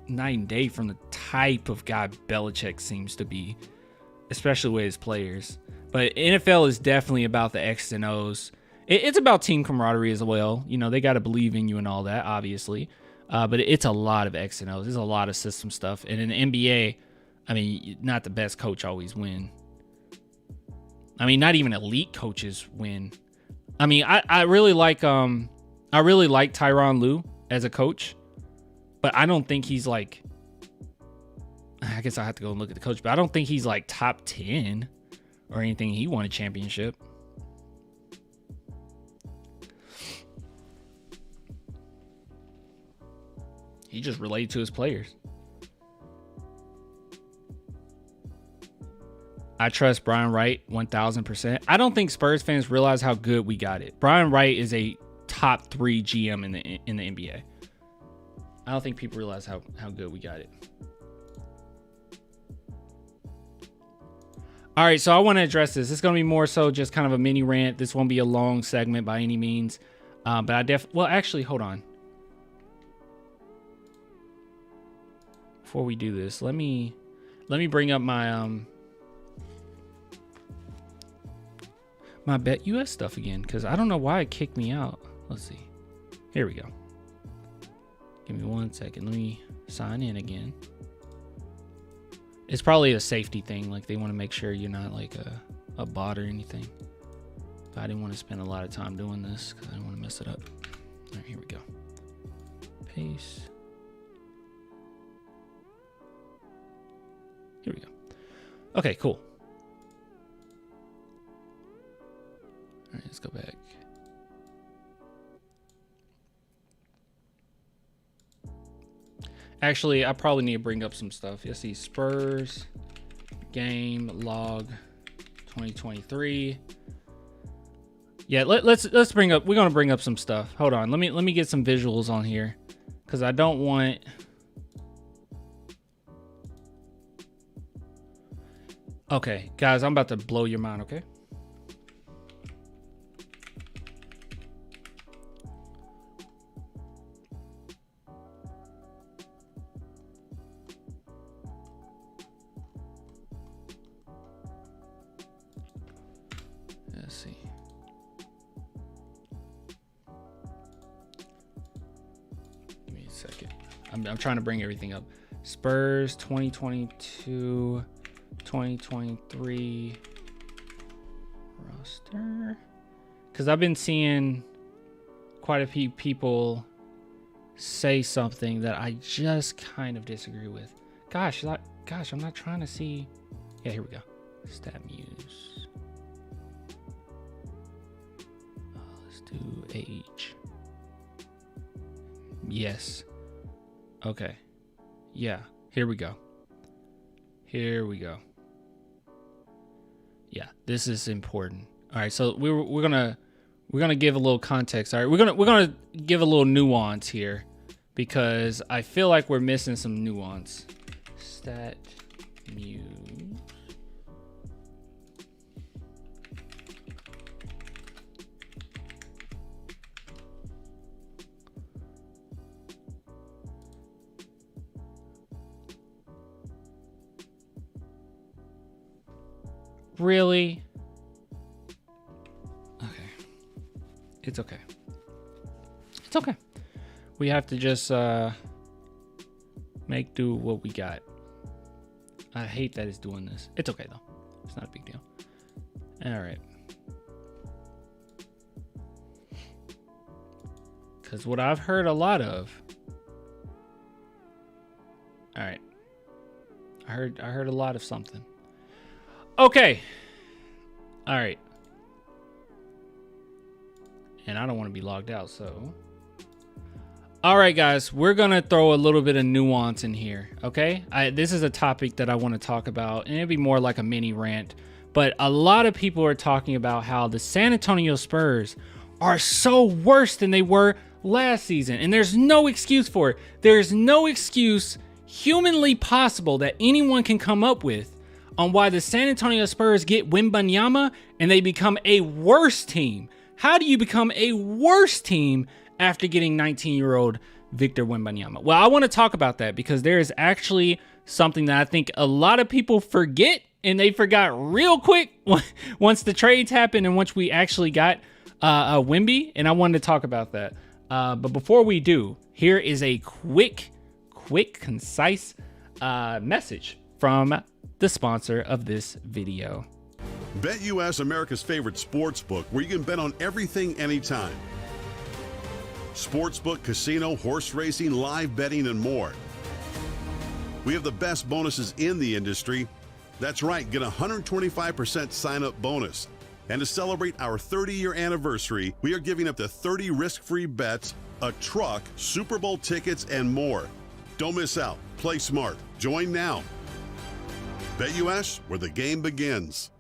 night and day from the type of guy Belichick seems to be, especially with his players. But NFL is definitely about the X's and O's. It's about team camaraderie as well. You know, they got to believe in you and all that, obviously. But it's a lot of X's and O's. There's a lot of system stuff. And in the NBA, I mean, not the best coach always win. I mean, not even elite coaches win. I mean, I really like Tyronn Lue as a coach, but I don't think he's like, I guess I have to go and look at the coach, but I don't think he's like top 10 or anything. He won a championship. He just related to his players. I trust Brian Wright 1000%. I don't think Spurs fans realize how good we got it. Brian Wright is a top 3 GM in the NBA. I don't think people realize how good we got it. All right, so I want to address this. It's going to be more so just kind of a mini rant. This won't be a long segment by any means. But actually, hold on. Before we do this, let me bring up my my BetUS stuff again, because I don't know why it kicked me out. Let's see. Here we go. Give me 1 second. Let me sign in again. It's probably a safety thing. Like they want to make sure you're not like a bot or anything. But I didn't want to spend a lot of time doing this because I didn't want to mess it up. All right, here we go. Paste. Here we go. Okay, cool. All right, let's go back. Actually, I probably need to bring up some stuff. Let's see, Spurs game log 2023. Yeah, let's bring up. We're gonna bring up some stuff. Hold on, let me get some visuals on here, because I don't want. Okay, guys, I'm about to blow your mind. Okay. Let's see. Give me a second. I'm trying to bring everything up. Spurs 2022, 2023 roster. Because I've been seeing quite a few people say something that I just kind of disagree with. Gosh, I'm not trying to see. Yeah, here we go. Stat Muse. Let's do age. Yes. Okay. Yeah. Here we go. Here we go. Yeah, this is important. All right, so we're gonna give a little context. All right, we're gonna give a little nuance here, because I feel like we're missing some nuance. Stat Muse. Really? Okay. It's okay. It's okay. We have to just make do what we got. I hate that it's doing this. It's okay though. It's not a big deal. All right. Because what I've heard a lot of. All right. I heard a lot of something. Okay. All right. And I don't want to be logged out, so. All right, guys, we're going to throw a little bit of nuance in here, okay? This is a topic that I want to talk about, and it'll be more like a mini rant. But a lot of people are talking about how the San Antonio Spurs are so worse than they were last season, and there's no excuse for it. There's no excuse humanly possible that anyone can come up with on why the San Antonio Spurs get Wembanyama and they become a worse team. How do you become a worse team after getting 19-year-old Victor Wembanyama? Well, I want to talk about that, because there is actually something that I think a lot of people forget, and they forgot real quick once the trades happened and once we actually got Wemby, and I wanted to talk about that. But before we do, here is a quick, concise message from the sponsor of this video. BetUS, America's favorite sports book, where you can bet on everything anytime. Sportsbook, casino, horse racing, live betting, and more. We have the best bonuses in the industry. That's right, get a 125% sign-up bonus. And to celebrate our 30-year anniversary, we are giving up to 30 risk-free bets, a truck, Super Bowl tickets, and more. Don't miss out. Play smart. Join now. BetUS, where the game begins.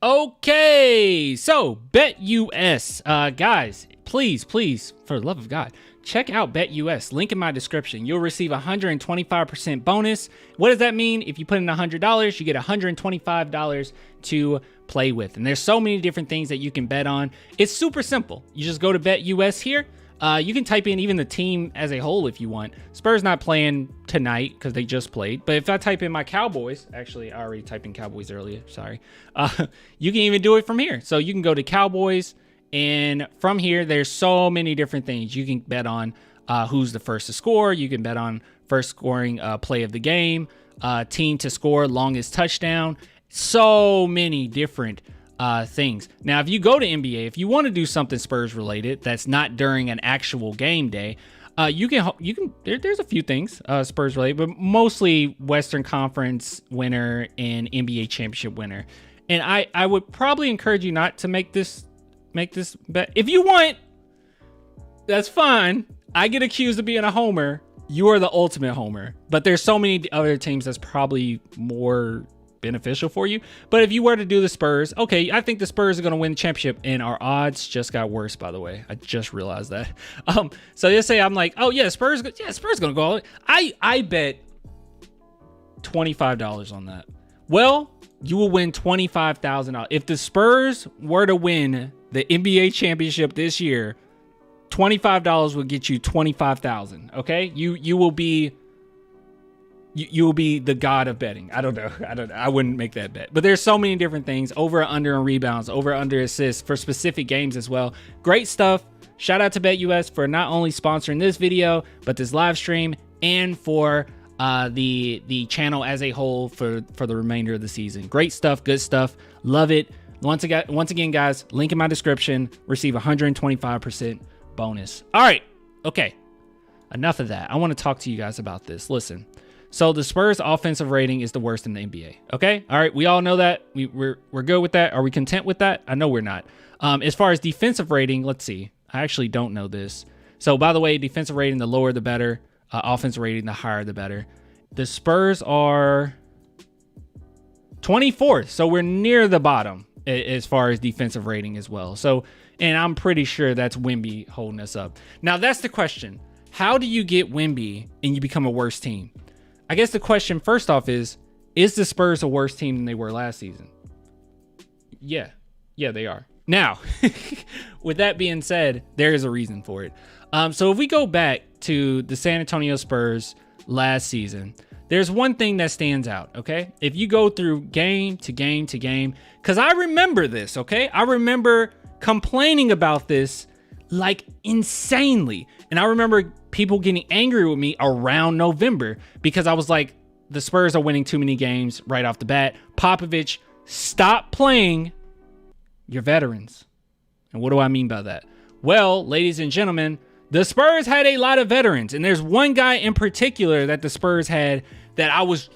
Okay, so BetUS, guys, please, for the love of God, check out BetUS. Link in my description. You'll receive a 125% bonus. What does that mean? If you put in $100, you get $125 to play with. And there's so many different things that you can bet on. It's super simple. You just go to BetUS here. You can type in even the team as a whole if you want. Spurs not playing tonight because they just played. But if I type in my Cowboys, actually, I already typed in Cowboys earlier. Sorry. You can even do it from here. So you can go to Cowboys. And from here, there's so many different things. You can bet on who's the first to score. You can bet on first scoring play of the game, team to score longest touchdown. So many different things. Now, if you go to NBA, if you want to do something Spurs related that's not during an actual game day, There's a few things Spurs related, but mostly Western Conference winner and NBA championship winner. And I would probably encourage you not to make this bet. If you want, that's fine. I get accused of being a homer. You are the ultimate homer. But there's so many other teams that's probably more beneficial for you. But if you were to do the Spurs, okay, I think the Spurs are going to win the championship, and our odds just got worse, by the way. I just realized that. So let's say I'm like, oh yeah, Spurs going to go all. I bet $25 on that. Well, you will win $25,000. If the Spurs were to win the NBA championship this year, $25 will get you $25,000. Okay, you will be the god of betting. I don't know. I wouldn't make that bet. But there's so many different things. Over, under, and rebounds. Over, under, assists for specific games as well. Great stuff. Shout out to BetUS for not only sponsoring this video, but this live stream, and for the channel as a whole for the remainder of the season. Great stuff. Good stuff. Love it. Once again, guys, link in my description. Receive 125% bonus. All right. Okay. Enough of that. I want to talk to you guys about this. Listen. So the Spurs offensive rating is the worst in the NBA. Okay. All right. We all know that. We're good with that. Are we content with that? I know we're not. As far as defensive rating, let's see. I actually don't know this. So by the way, defensive rating, the lower the better. Offensive rating, the higher the better. The Spurs are 24th. So we're near the bottom as far as defensive rating as well. So, and I'm pretty sure that's Wemby holding us up. Now that's the question. How do you get Wemby and you become a worse team? I guess the question first off is the Spurs a worse team than they were last season? Yeah, they are. Now, with that being said, there is a reason for it. So if we go back to the San Antonio Spurs last season, there's one thing that stands out, okay? If you go through game to game to game, because I remember this, okay? I remember complaining about this like insanely. And I remember people getting angry with me around November because I was like, the Spurs are winning too many games right off the bat. Popovich, stop playing your veterans. And what do I mean by that? Well, ladies and gentlemen, the Spurs had a lot of veterans, and there's one guy in particular that the Spurs had that it was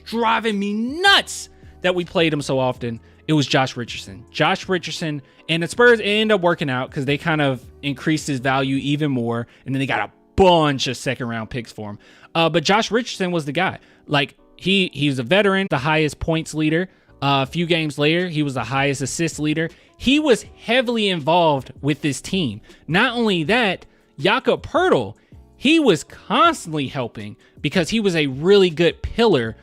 driving me nuts that we played him so often. It was Josh Richardson. Josh Richardson, and the Spurs ended up working out because they kind of increased his value even more, and then they got a bunch of second-round picks for him. But Josh Richardson was the guy. Like, he was a veteran, the highest points leader. A few games later, he was the highest assist leader. He was heavily involved with this team. Not only that, Jakob Poeltl, he was constantly helping because he was a really good pillar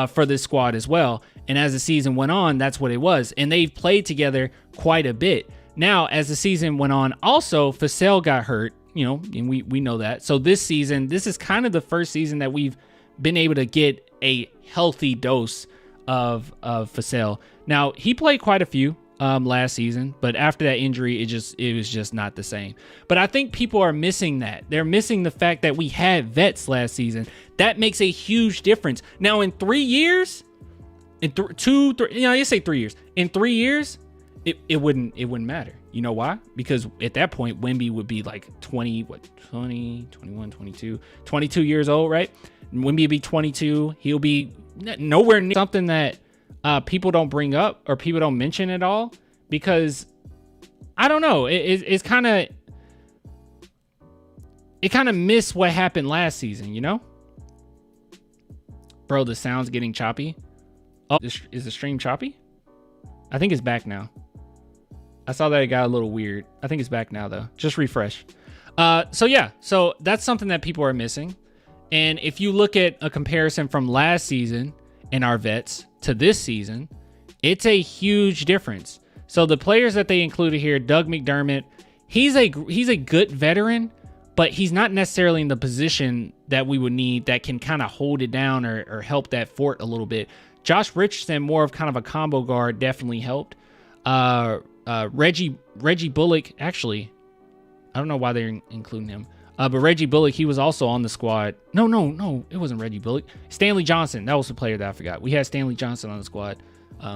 for this squad as well. And as the season went on, that's what it was. And they've played together quite a bit. Now, as the season went on, also, Vassell got hurt, and we know that. So this season, this is kind of the first season that we've been able to get a healthy dose of Vassell. Now, he played quite a few last season, but after that injury, it was just not the same. But I think people are missing that. They're missing the fact that we had vets last season. That makes a huge difference. Now, in 3 years, you say 3 years. In 3 years, it wouldn't matter. You know why? Because at that point, Wemby would be like 20, 21, 22 years old, right? Wemby would be 22. He'll be nowhere near something that people don't bring up or people don't mention at all, because I don't know. It kind of missed what happened last season, Bro, the sound's getting choppy. Oh, is the stream choppy? I think it's back now. I saw that it got a little weird. I think it's back now though. Just refresh. So that's something that people are missing. And if you look at a comparison from last season and our vets to this season, it's a huge difference. So the players that they included here, Doug McDermott, he's a good veteran, but he's not necessarily in the position that we would need that can kind of hold it down or help that fort a little bit. Josh Richardson, more of kind of a combo guard, definitely helped. Reggie Bullock, actually, I don't know why they're including him. But Reggie Bullock, he was also on the squad. No, it wasn't Reggie Bullock. Stanley Johnson, that was the player that I forgot. We had Stanley Johnson on the squad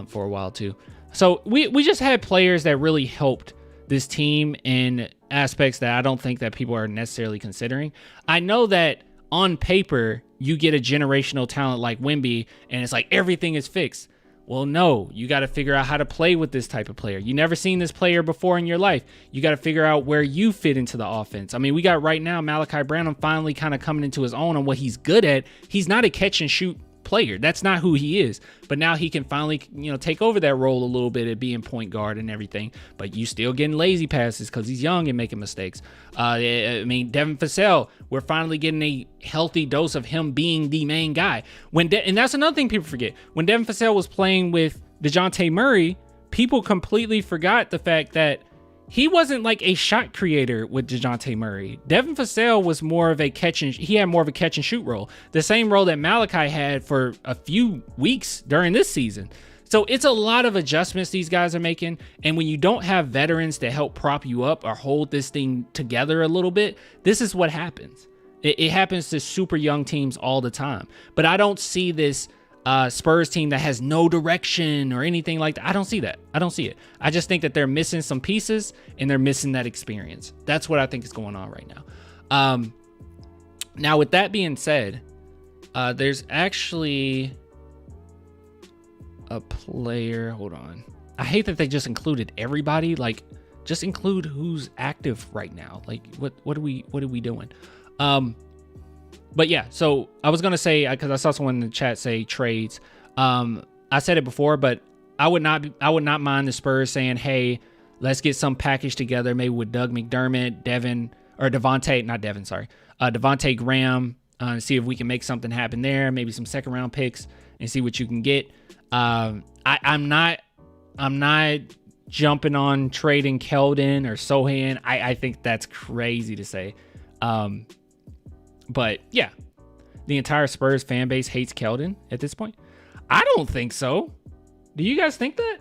for a while too. So we just had players that really helped this team in aspects that I don't think that people are necessarily considering. I know that on paper, you get a generational talent like Wemby, and it's like everything is fixed. Well, no, you got to figure out how to play with this type of player. You never seen this player before in your life. You got to figure out where you fit into the offense. I mean, we got right now Malachi Branham finally kind of coming into his own on what he's good at. He's not a catch and shoot player. That's not who he is. But now he can finally, take over that role a little bit at being point guard and everything. But you still getting lazy passes because he's young and making mistakes. I mean, Devin Vassell, we're finally getting a healthy dose of him being the main guy. And that's another thing people forget. When Devin Vassell was playing with DeJounte Murray, people completely forgot the fact that he wasn't like a shot creator with DeJounte Murray. Devin Vassell was more of a catch and shoot role. The same role that Malachi had for a few weeks during this season. So it's a lot of adjustments these guys are making. And when you don't have veterans to help prop you up or hold this thing together a little bit, this is what happens. It happens to super young teams all the time. But I don't see this Spurs team that has no direction or anything like that. I don't see that. I don't see it. I just think that they're missing some pieces and they're missing that experience. That's what I think is going on right now. Now, with that being said, there's actually a player. Hold on. I hate that they just included everybody. Like, just include who's active right now. Like, what are we doing? But yeah, so I was going to say, because I saw someone in the chat say trades. I said it before, but I would not mind the Spurs saying, hey, let's get some package together, maybe with Doug McDermott, Devontae Graham, and see if we can make something happen there, maybe some second round picks and see what you can get. I'm not jumping on trading Keldon or Sohan. I think that's crazy to say. But yeah, the entire Spurs fan base hates Keldon at this point. I don't think so. Do you guys think that?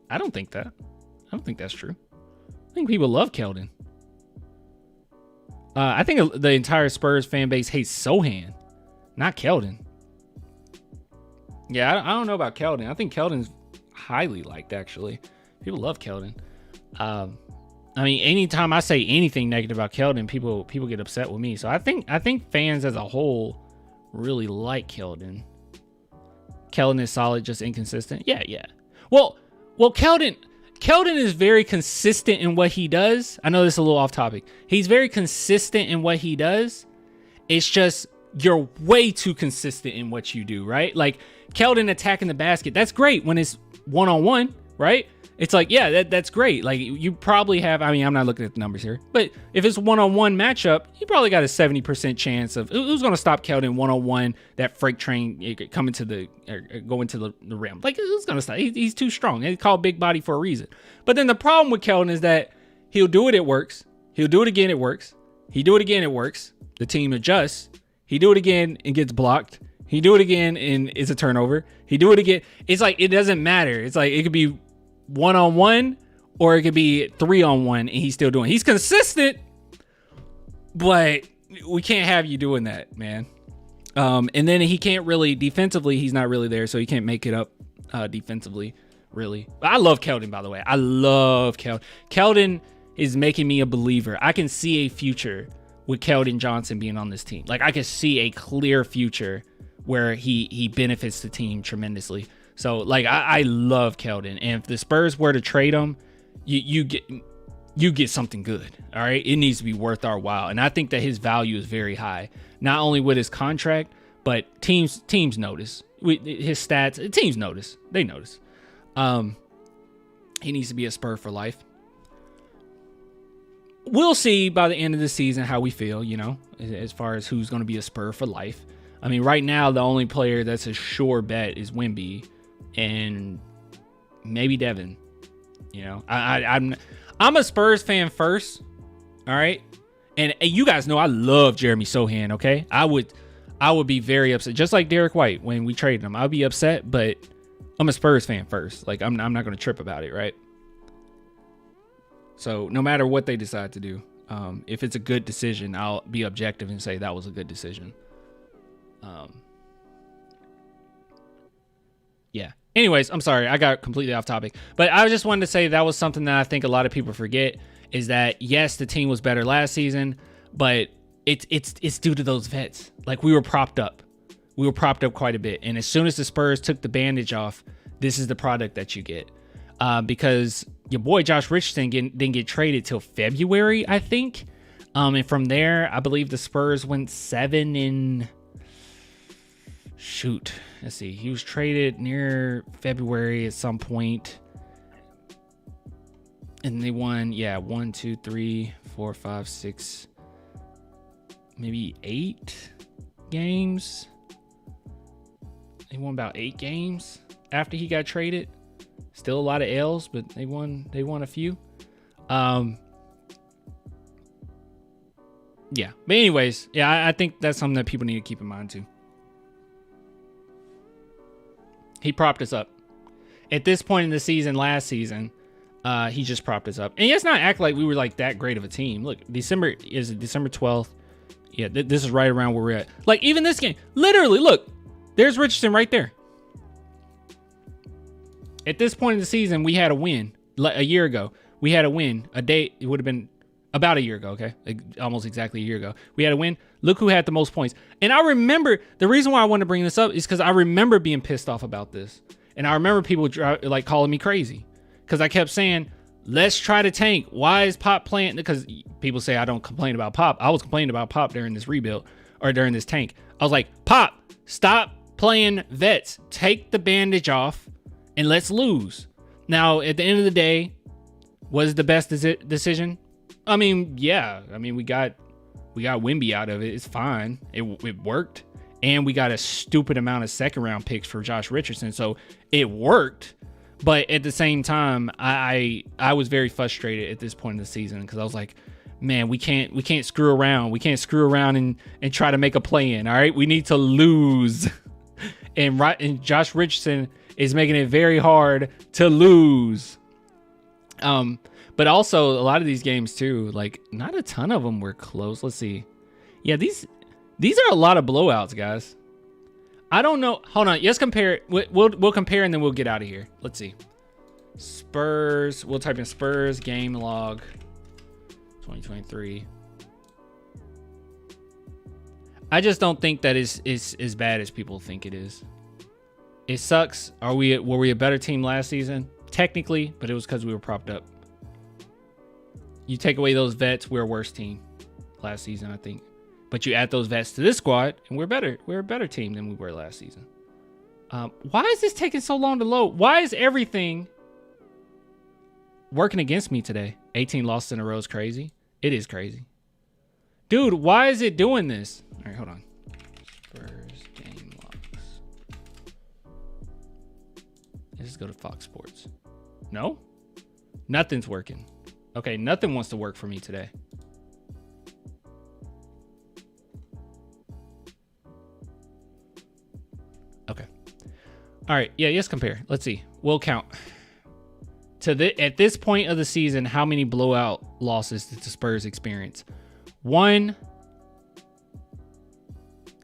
I don't think that. I don't think that's true. I think people love Keldon. I think the entire Spurs fan base hates Sohan, not Keldon. Yeah, I don't know about Keldon. I think Keldon's highly liked, actually. People love Keldon. I mean, anytime I say anything negative about Keldon, people get upset with me. So I think fans as a whole really like Keldon. Keldon is solid, just inconsistent. Yeah. Well, Keldon is very consistent in what he does. I know this is a little off topic. He's very consistent in what he does. It's just you're way too consistent in what you do, right? Like Keldon attacking the basket. That's great when it's one-on-one, right? It's like, yeah, that's great. Like you probably have, I mean, I'm not looking at the numbers here, but if it's one-on-one matchup, you probably got a 70% chance of who's going to stop Keldon one-on-one, that freight train coming to going to the rim. Like who's going to stop? He's too strong. They call big body for a reason. But then the problem with Keldon is that he'll do it. It works. He'll do it again. It works. He do it again. It works. The team adjusts. He do it again and gets blocked. He do it again and it's a turnover. He do it again. It's like, it doesn't matter. It's like, it could be one-on-one or it could be 3-on-1 and he's still doing it. He's consistent, but we can't have you doing that, man. And then he can't really defensively, he's not really there, so he can't make it up defensively, really. But I love Keldon, by the way. I love Keldon. Keldon is making me a believer. I can see a future with Keldon Johnson being on this team. Like I can see a clear future where he benefits the team tremendously. So, like, I love Keldon. And if the Spurs were to trade him, you get something good, all right? It needs to be worth our while. And I think that his value is very high, not only with his contract, but teams notice. His stats, teams notice. They notice. He needs to be a Spur for life. We'll see by the end of the season how we feel, as far as who's going to be a Spur for life. I mean, right now, the only player that's a sure bet is Wemby. And maybe Devin, I'm a Spurs fan first. All right. And you guys know, I love Jeremy Sohan. Okay. I would be very upset. Just like Derek White, when we traded him, I'll be upset, but I'm a Spurs fan first. Like I'm not going to trip about it. Right. So no matter what they decide to do, if it's a good decision, I'll be objective and say that was a good decision. Yeah. Anyways, I'm sorry, I got completely off topic. But I just wanted to say that was something that I think a lot of people forget is that, yes, the team was better last season, but it's due to those vets. Like, we were propped up. We were propped up quite a bit. And as soon as the Spurs took the bandage off, this is the product that you get. Because your boy Josh Richardson didn't get traded till February, I think. And from there, I believe the Spurs went 7 in... Shoot. Let's see. He was traded near February at some point. And they won, 1, 2, 3, 4, 5, 6, maybe 8 games. They won about 8 games after he got traded. Still a lot of L's, but they won a few. But anyways, I think that's something that people need to keep in mind too. He propped us up. At this point in the season, last season, he just propped us up. And let's not act like we were like that great of a team. Look, December 12th. Yeah, this is right around where we're at. Like, even this game, literally, look, there's Richardson right there. At this point in the season, we had a win. A year ago, we had a win. A day, it would have been about a year ago, okay? Like, almost exactly a year ago. We had a win. Look who had the most points. And I remember, the reason why I wanted to bring this up is because I remember being pissed off about this. And I remember people like calling me crazy. Because I kept saying, let's try to tank. Why is Pop playing? Because people say I don't complain about Pop. I was complaining about Pop during this rebuild, or during this tank. I was like, Pop, stop playing vets. Take the bandage off and let's lose. Now, at the end of the day, was it the best decision? I mean, yeah. I mean, we got Wemby out of it. It's fine. It worked. And we got a stupid amount of second round picks for Josh Richardson. So it worked. But at the same time, I was very frustrated at this point in the season because I was like, man, we can't screw around. We can't screw around and try to make a play in. All right. We need to lose. And Josh Richardson is making it very hard to lose. But also a lot of these games too, like not a ton of them were close. Let's see. Yeah, these are a lot of blowouts, guys. I don't know. Hold on. Let's compare. We'll compare and then we'll get out of here. Let's see. Spurs. We'll type in Spurs game log 2023. I just don't think that is as bad as people think it is. It sucks. Were we a better team last season? Technically, but it was because we were propped up. You take away those vets, we're a worse team last season, I think. But you add those vets to this squad, and we're better. We're a better team than we were last season. Why is this taking so long to load? Why is everything working against me today? 18 losses in a row is crazy. It is crazy. Dude, why is it doing this? All right, hold on. Spurs game logs. Let's just go to Fox Sports. No? Nothing's working. Okay, nothing wants to work for me today. Okay. All right. Yeah, let's compare. Let's see. We'll count. At this point of the season, how many blowout losses did the Spurs experience? 1.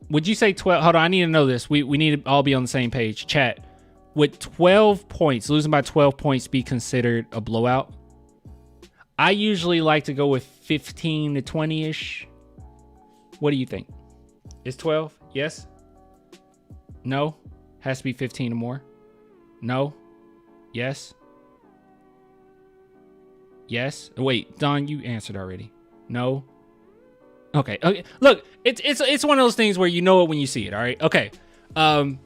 Would you say 12? Hold on. I need to know this. We need to all be on the same page. Chat. Would 12 points, losing by 12 points, be considered a blowout? I usually like to go with 15 to 20-ish. What do you think? Is 12? Yes? No? Has to be 15 or more? No? Yes? Yes? Wait, Don, you answered already. No? Okay. Okay. Look, it's one of those things where you know it when you see it, all right? Okay. I'm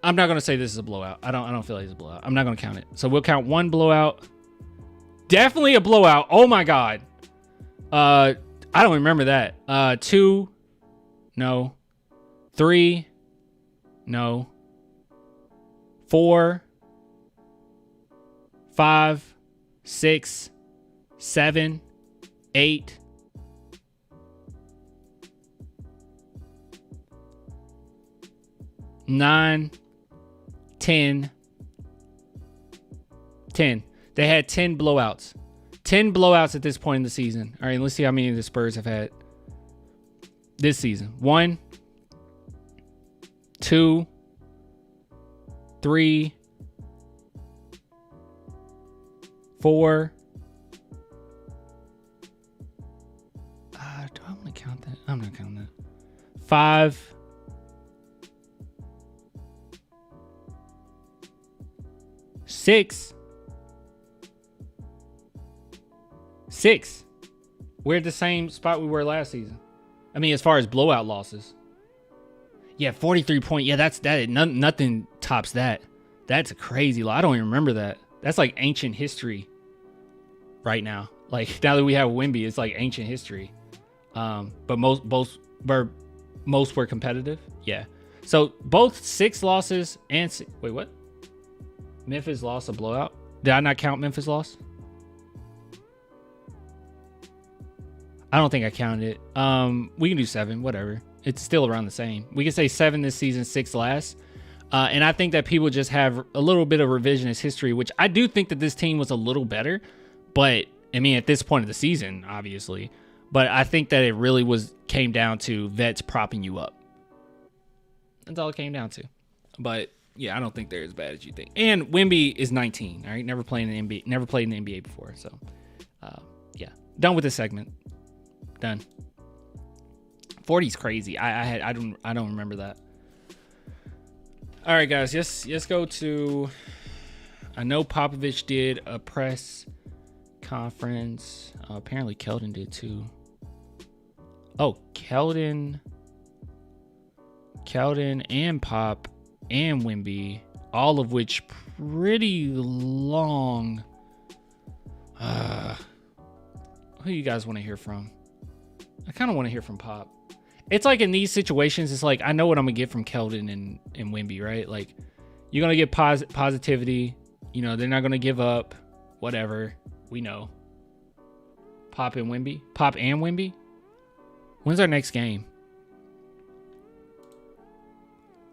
not going to say this is a blowout. I don't feel like it's a blowout. I'm not going to count it. So we'll count 1 blowout. Definitely a blowout. Oh my God. I don't remember that. 2. No. 3. No. 4. 5. 6. 7. 8. 9. 10. 10. They had 10 blowouts. 10 blowouts at this point in the season. All right, let's see how many of the Spurs have had this season. 1, 2, 3, 4. Do I want to count that? I'm not counting that. 5. 6. 6. We're at the same spot we were last season. I mean, as far as blowout losses. Yeah, 43 point. Yeah, that's that. Nothing tops that. That's a crazy lot. I don't even remember that. That's like ancient history right now. Like now that we have Wemby, it's like ancient history. But most were competitive. Yeah. So both 6 losses and wait, what? Memphis lost a blowout. Did I not count Memphis loss? I don't think I counted it. We can do 7, whatever. It's still around the same. We can say 7 this season, 6 last. And I think that people just have a little bit of revisionist history, which I do think that this team was a little better. But, I mean, at this point of the season, obviously. But I think that it really came down to vets propping you up. That's all it came down to. But, yeah, I don't think they're as bad as you think. And Wemby is 19, all right? Never played in the NBA before. So, yeah. Done with this segment. Done. 40's crazy. I don't remember that. All right, guys. Let's go to. I know Popovich did a press conference. Apparently, Keldon did too. Oh, Keldon and Pop and Wemby, all of which pretty long. Who you guys want to hear from? I kind of want to hear from Pop. It's like in these situations, it's like I know what I'm gonna get from Keldon and Wemby, right? Like you're gonna get positivity. You know, they're not gonna give up. Whatever, we know. Pop and Wemby. When's our next game?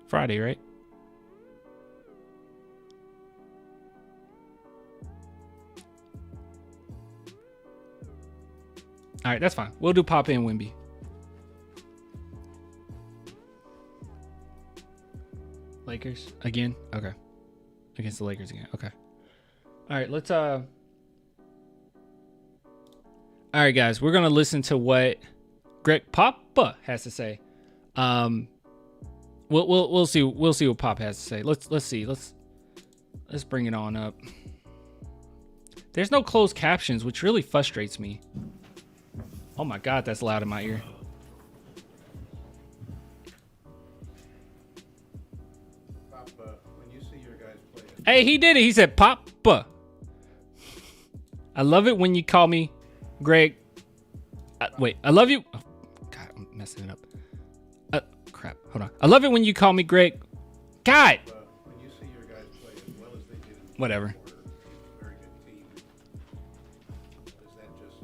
Friday, right? All right, that's fine. We'll do Pop and Wemby. Lakers again? Okay. Against the Lakers again. Okay. All right, let's All right, guys, we're going to listen to what Greg Papa has to say. We'll see what Pop has to say. Let's see. Let's bring it on up. There's no closed captions, which really frustrates me. Oh my God, that's loud in my ear. Papa, when you see your guys play. Hey, he did it. He said, Papa. I love it when you call me Greg. Wait, I love you. Oh, God, I'm messing it up. Crap. Hold on. I love it when you call me Greg. God. When you see your guys play as well as they did in the Whatever. quarter, it's a very good team. Does that just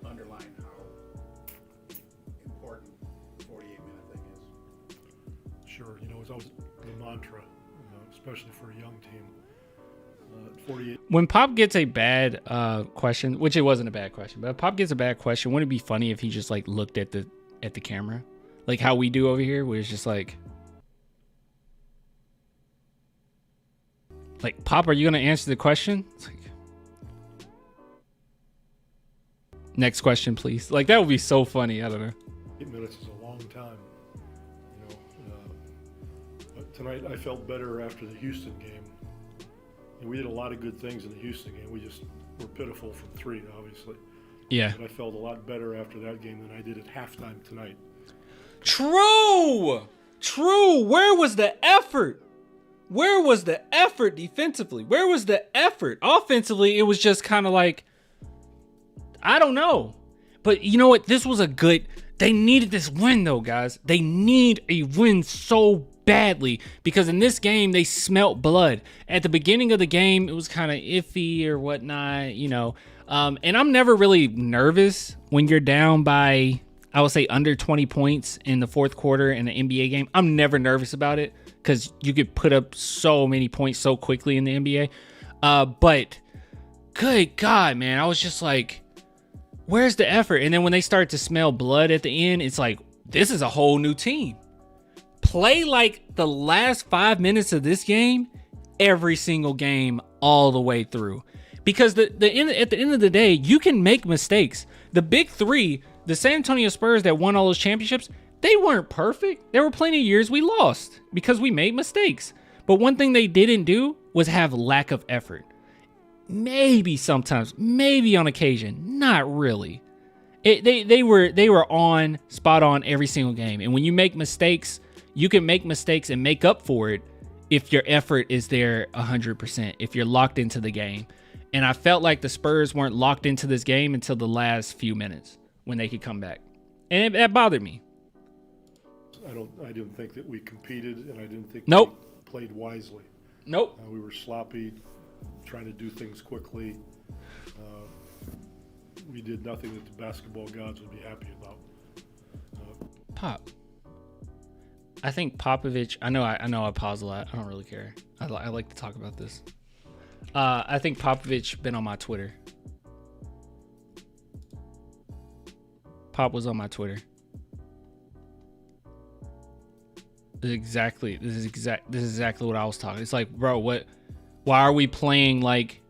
underline how important the 48-minute thing is? Sure, you know, it's always the mantra, especially for a young team. 48. When Pop gets a bad question, which it wasn't a bad question, but if Pop gets a bad question, wouldn't it be funny if he just like looked at the camera, like how we do over here, where it's just like Pop, are you gonna answer the question? It's like, next question, please. Like that would be so funny. I don't know. 8 minutes is a long time, you know. But tonight I felt better after the Houston game. And we did a lot of good things in the Houston game. We just were pitiful from 3, obviously. Yeah. But I felt a lot better after that game than I did at halftime tonight. True. Where was the effort? Where was the effort defensively? Where was the effort? Offensively, it was just kind of like, I don't know. But you know what? This was a good, they needed this win though, guys. They need a win so badly because in this game, they smelt blood. At the beginning of the game, it was kind of iffy or whatnot, you know. And I'm never really nervous when you're down by, I would say, under 20 points in the fourth quarter in an NBA game. I'm never nervous about it because you could put up so many points so quickly in the NBA. But good God, man, I was just like, where's the effort? And then when they start to smell blood at the end, it's like, this is a whole new team. Play like the last 5 minutes of this game every single game all the way through. Because at the end of the day, you can make mistakes. The big three, the San Antonio Spurs that won all those championships, they weren't perfect. There were plenty of years we lost because we made mistakes. But one thing they didn't do was have lack of effort. Maybe sometimes, maybe on occasion, not really. They were on, spot on every single game. And when you make mistakes, you can make mistakes and make up for it if your effort is there 100%, if you're locked into the game. And I felt like the Spurs weren't locked into this game until the last few minutes when they could come back. And that bothered me. I didn't think that we competed, and I didn't think Nope. we played wisely. Nope. We were sloppy, trying to do things quickly. We did nothing that the basketball gods would be happy about. Pop. I think Popovich, I know I pause a lot. I don't really care. I like to talk about this. I think Popovich been on my Twitter. Pop was on my Twitter. This is exactly what I was talking. It's like, bro, why are we playing like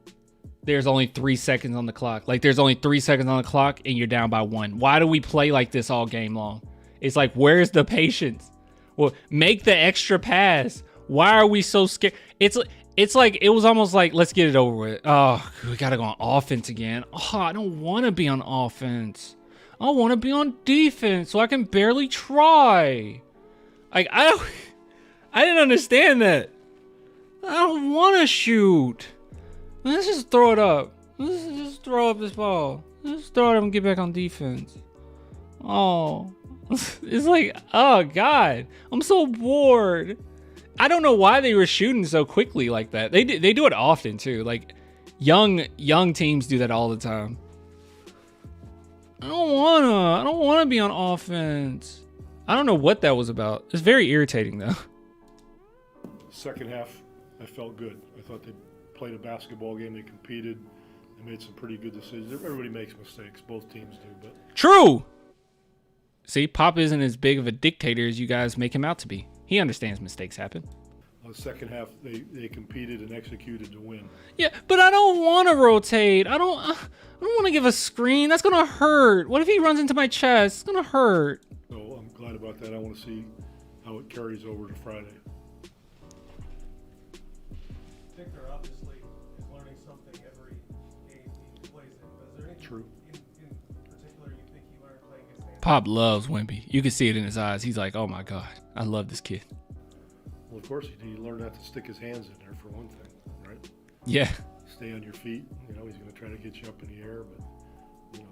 there's only 3 seconds on the clock? Like there's only 3 seconds on the clock and you're down by 1. Why do we play like this all game long? It's like, where's the patience? Well, make the extra pass. Why are we so scared? It's like, it was almost like, let's get it over with. Oh, we got to go on offense again. Oh, I don't want to be on offense. I want to be on defense so I can barely try. Like, I didn't understand that. I don't want to shoot. Let's just throw it up. Let's just throw up this ball. Let's throw it up and get back on defense. Oh, it's like, oh God, I'm so bored. I don't know why they were shooting so quickly like that. They do it often too. Like young teams do that all the time. I don't wanna be on offense. I don't know what that was about. It's very irritating though. Second half, I felt good. I thought they played a basketball game. They competed. They made some pretty good decisions. Everybody makes mistakes. Both teams do. But True. See, Pop isn't as big of a dictator as you guys make him out to be. He understands mistakes happen. the second half, they competed and executed to win. Yeah, but I don't want to rotate. I don't want to give a screen. That's gonna hurt. What if he runs into my chest? It's gonna hurt. So I'm glad about that. I want to see how it carries over to Friday. Victor obviously is learning something every game he plays in. But is there anything True. in particular you think he learned playing against San Pop loves Wemby. You can see it in his eyes. He's like, oh my God, I love this kid. Well, of course, he learned not to stick his hands in there for one thing, right? Yeah. Stay on your feet. You know, he's going to try to get you up in the air, but you know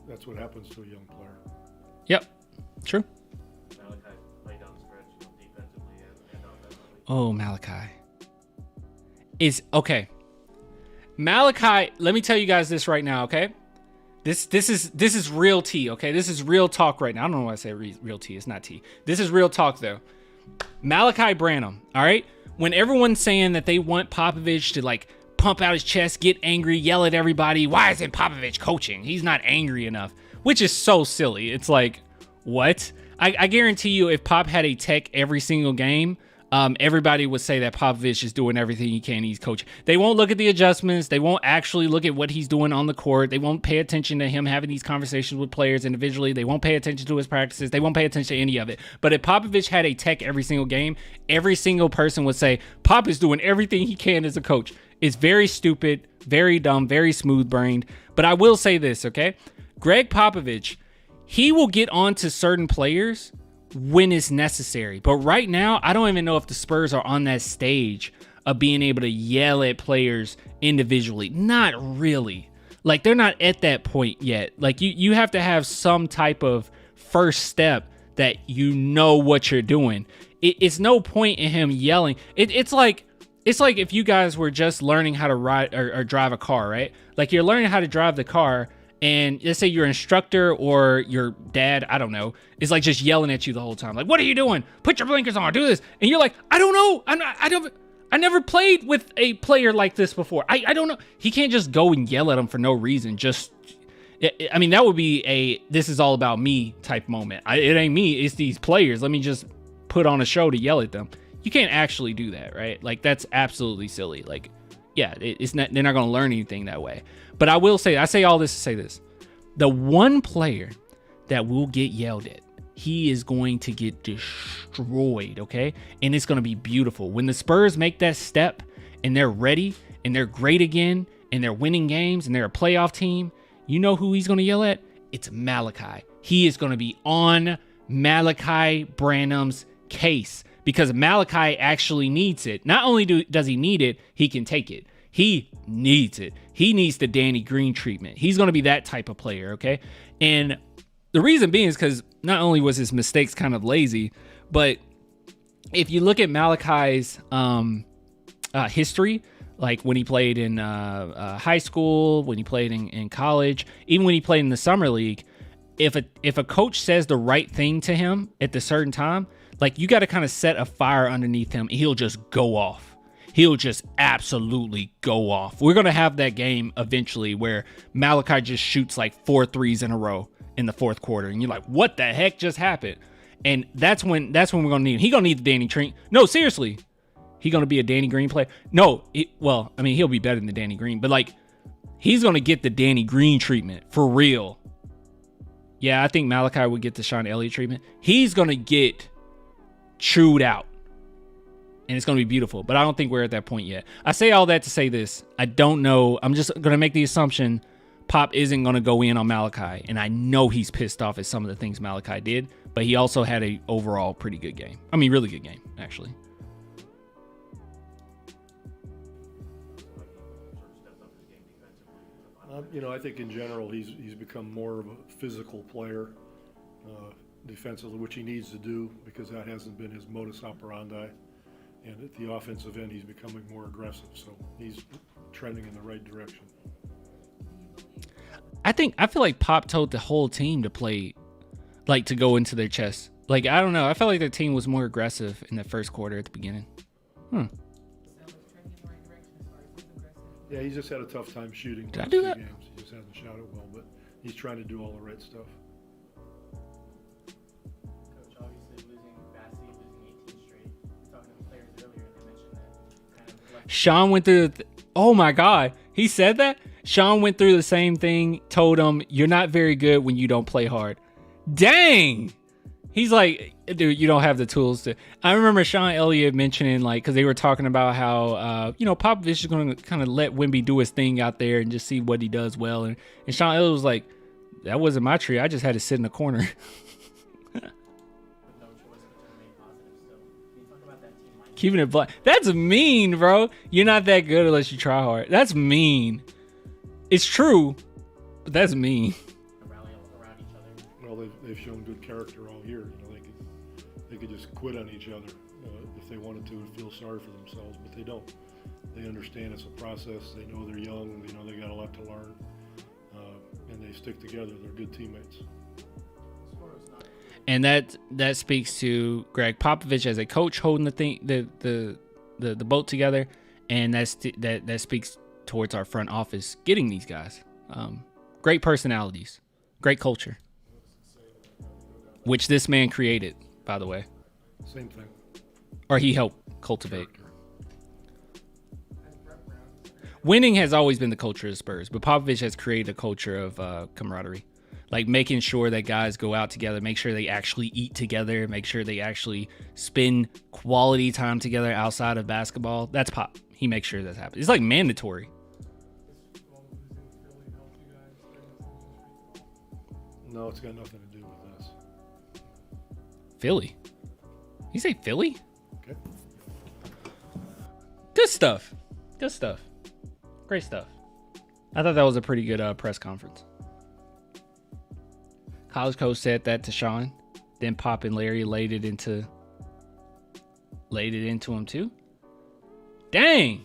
that's what happens to a young player. Yep. True. Malachi played down the stretch, defensively and offensively. Oh, Malachi. Is okay. Malachi, let me tell you guys this right now, okay? This is real tea, okay? This is real talk right now. I don't know why I say real tea. It's not tea. This is real talk though. Malachi Branham, all right? When everyone's saying that they want Popovich to like pump out his chest, get angry, yell at everybody, why isn't Popovich coaching? He's not angry enough, which is so silly. It's like, what? I guarantee you if Pop had a tech every single game, everybody would say that Popovich is doing everything he can. He's coaching. They won't look at the adjustments. They won't actually look at what he's doing on the court. They won't pay attention to him having these conversations with players individually. They won't pay attention to his practices. They won't pay attention to any of it. But if Popovich had a tech every single game, every single person would say, Pop is doing everything he can as a coach. It's very stupid, very dumb, very smooth-brained. But I will say this, okay? Greg Popovich, he will get on to certain players when it's necessary. But right now, I don't even know if the Spurs are on that stage of being able to yell at players individually. Not really. Like, they're not at that point yet. Like, you have to have some type of first step that you know what you're doing. It's no point in him yelling. It's like if you guys were just learning how to ride or drive a car, right? Like, you're learning how to drive the car, and let's say your instructor or your dad, I don't know, is like just yelling at you the whole time. Like, what are you doing? Put your blinkers on, do this. And you're like, I don't know. I never played with a player like this before. I don't know. He can't just go and yell at him for no reason. I mean, that would be a, this is all about me type moment. It ain't me, it's these players. Let me just put on a show to yell at them. You can't actually do that, right? Like, that's absolutely silly. Like, yeah, it's not. They're not going to learn anything that way. But I will say, I say all this to say this: the one player that will get yelled at, he is going to get destroyed. Okay, and it's going to be beautiful when the Spurs make that step and they're ready and they're great again and they're winning games and they're a playoff team. You know who he's going to yell at? It's Malachi. He is going to be on Malachi Branham's case because Malachi actually needs it. Not only does he need it, he can take it. He needs it. He needs the Danny Green treatment. He's going to be that type of player, okay? And the reason being is because not only was his mistakes kind of lazy, but if you look at Malachi's history, like when he played in high school, when he played in college, even when he played in the summer league, if a coach says the right thing to him at the certain time, like you got to kind of set a fire underneath him, and he'll just go off. He'll just absolutely go off. We're going to have that game eventually where Malachi just shoots like 4 threes in a row in the fourth quarter. And you're like, what the heck just happened? And that's when we're going to need him. He's going to need the Danny Green. No, seriously. He going to be a Danny Green player? No. Well, I mean, he'll be better than the Danny Green. But like, he's going to get the Danny Green treatment for real. Yeah, I think Malachi would get the Sean Elliott treatment. He's going to get chewed out. And it's going to be beautiful. But I don't think we're at that point yet. I say all that to say this. I don't know. I'm just going to make the assumption Pop isn't going to go in on Malachi. And I know he's pissed off at some of the things Malachi did. But he also had a overall pretty good game. I mean, really good game, actually. I think in general he's become more of a physical player defensively, which he needs to do because that hasn't been his modus operandi. And at the offensive end, he's becoming more aggressive. So he's trending in the right direction. I feel like Pop told the whole team to play, like to go into their chest. Like, I don't know. I felt like their team was more aggressive in the first quarter at the beginning. Yeah, he's just had a tough time shooting. Did I do that? Games. He just hasn't shot it well, but he's trying to do all the right stuff. Coach, obviously losing Bassey, losing 18 straight. Talking to the players earlier, they mentioned that kind of. Sean went through oh my God. He said that? Sean went through the same thing, told him, you're not very good when you don't play hard. Dang. He's like, dude, you don't have the tools to. I remember Sean Elliott mentioning, like, because they were talking about how, Popovich is going to kind of let Wemby do his thing out there and just see what he does well. And Sean Elliott was like, that wasn't my tree. I just had to sit in the corner. Keeping it black. That's mean, bro. You're not that good unless you try hard. That's mean. It's true, but that's mean. Well, they've shown good character all year. They could just quit on each other if they wanted to and feel sorry for themselves, but they don't. They understand it's a process. They know they're young. They know they got a lot to learn, and they stick together. They're good teammates. And that speaks to Greg Popovich as a coach holding the boat together, and that speaks towards our front office getting these guys. Great personalities, great culture, which this man created, by the way. Same thing. Or he helped cultivate. Winning has always been the culture of Spurs, but Popovich has created a culture of camaraderie. Like making sure that guys go out together, make sure they actually eat together, make sure they actually spend quality time together outside of basketball. That's Pop. He makes sure that happens. It's like mandatory. No, it's got nothing to do with this. Philly. You say Philly? Okay. Good stuff. Good stuff. Great stuff. I thought that was a pretty good press conference. College coach said that to Sean. Then Pop and Larry laid it into him too. Dang.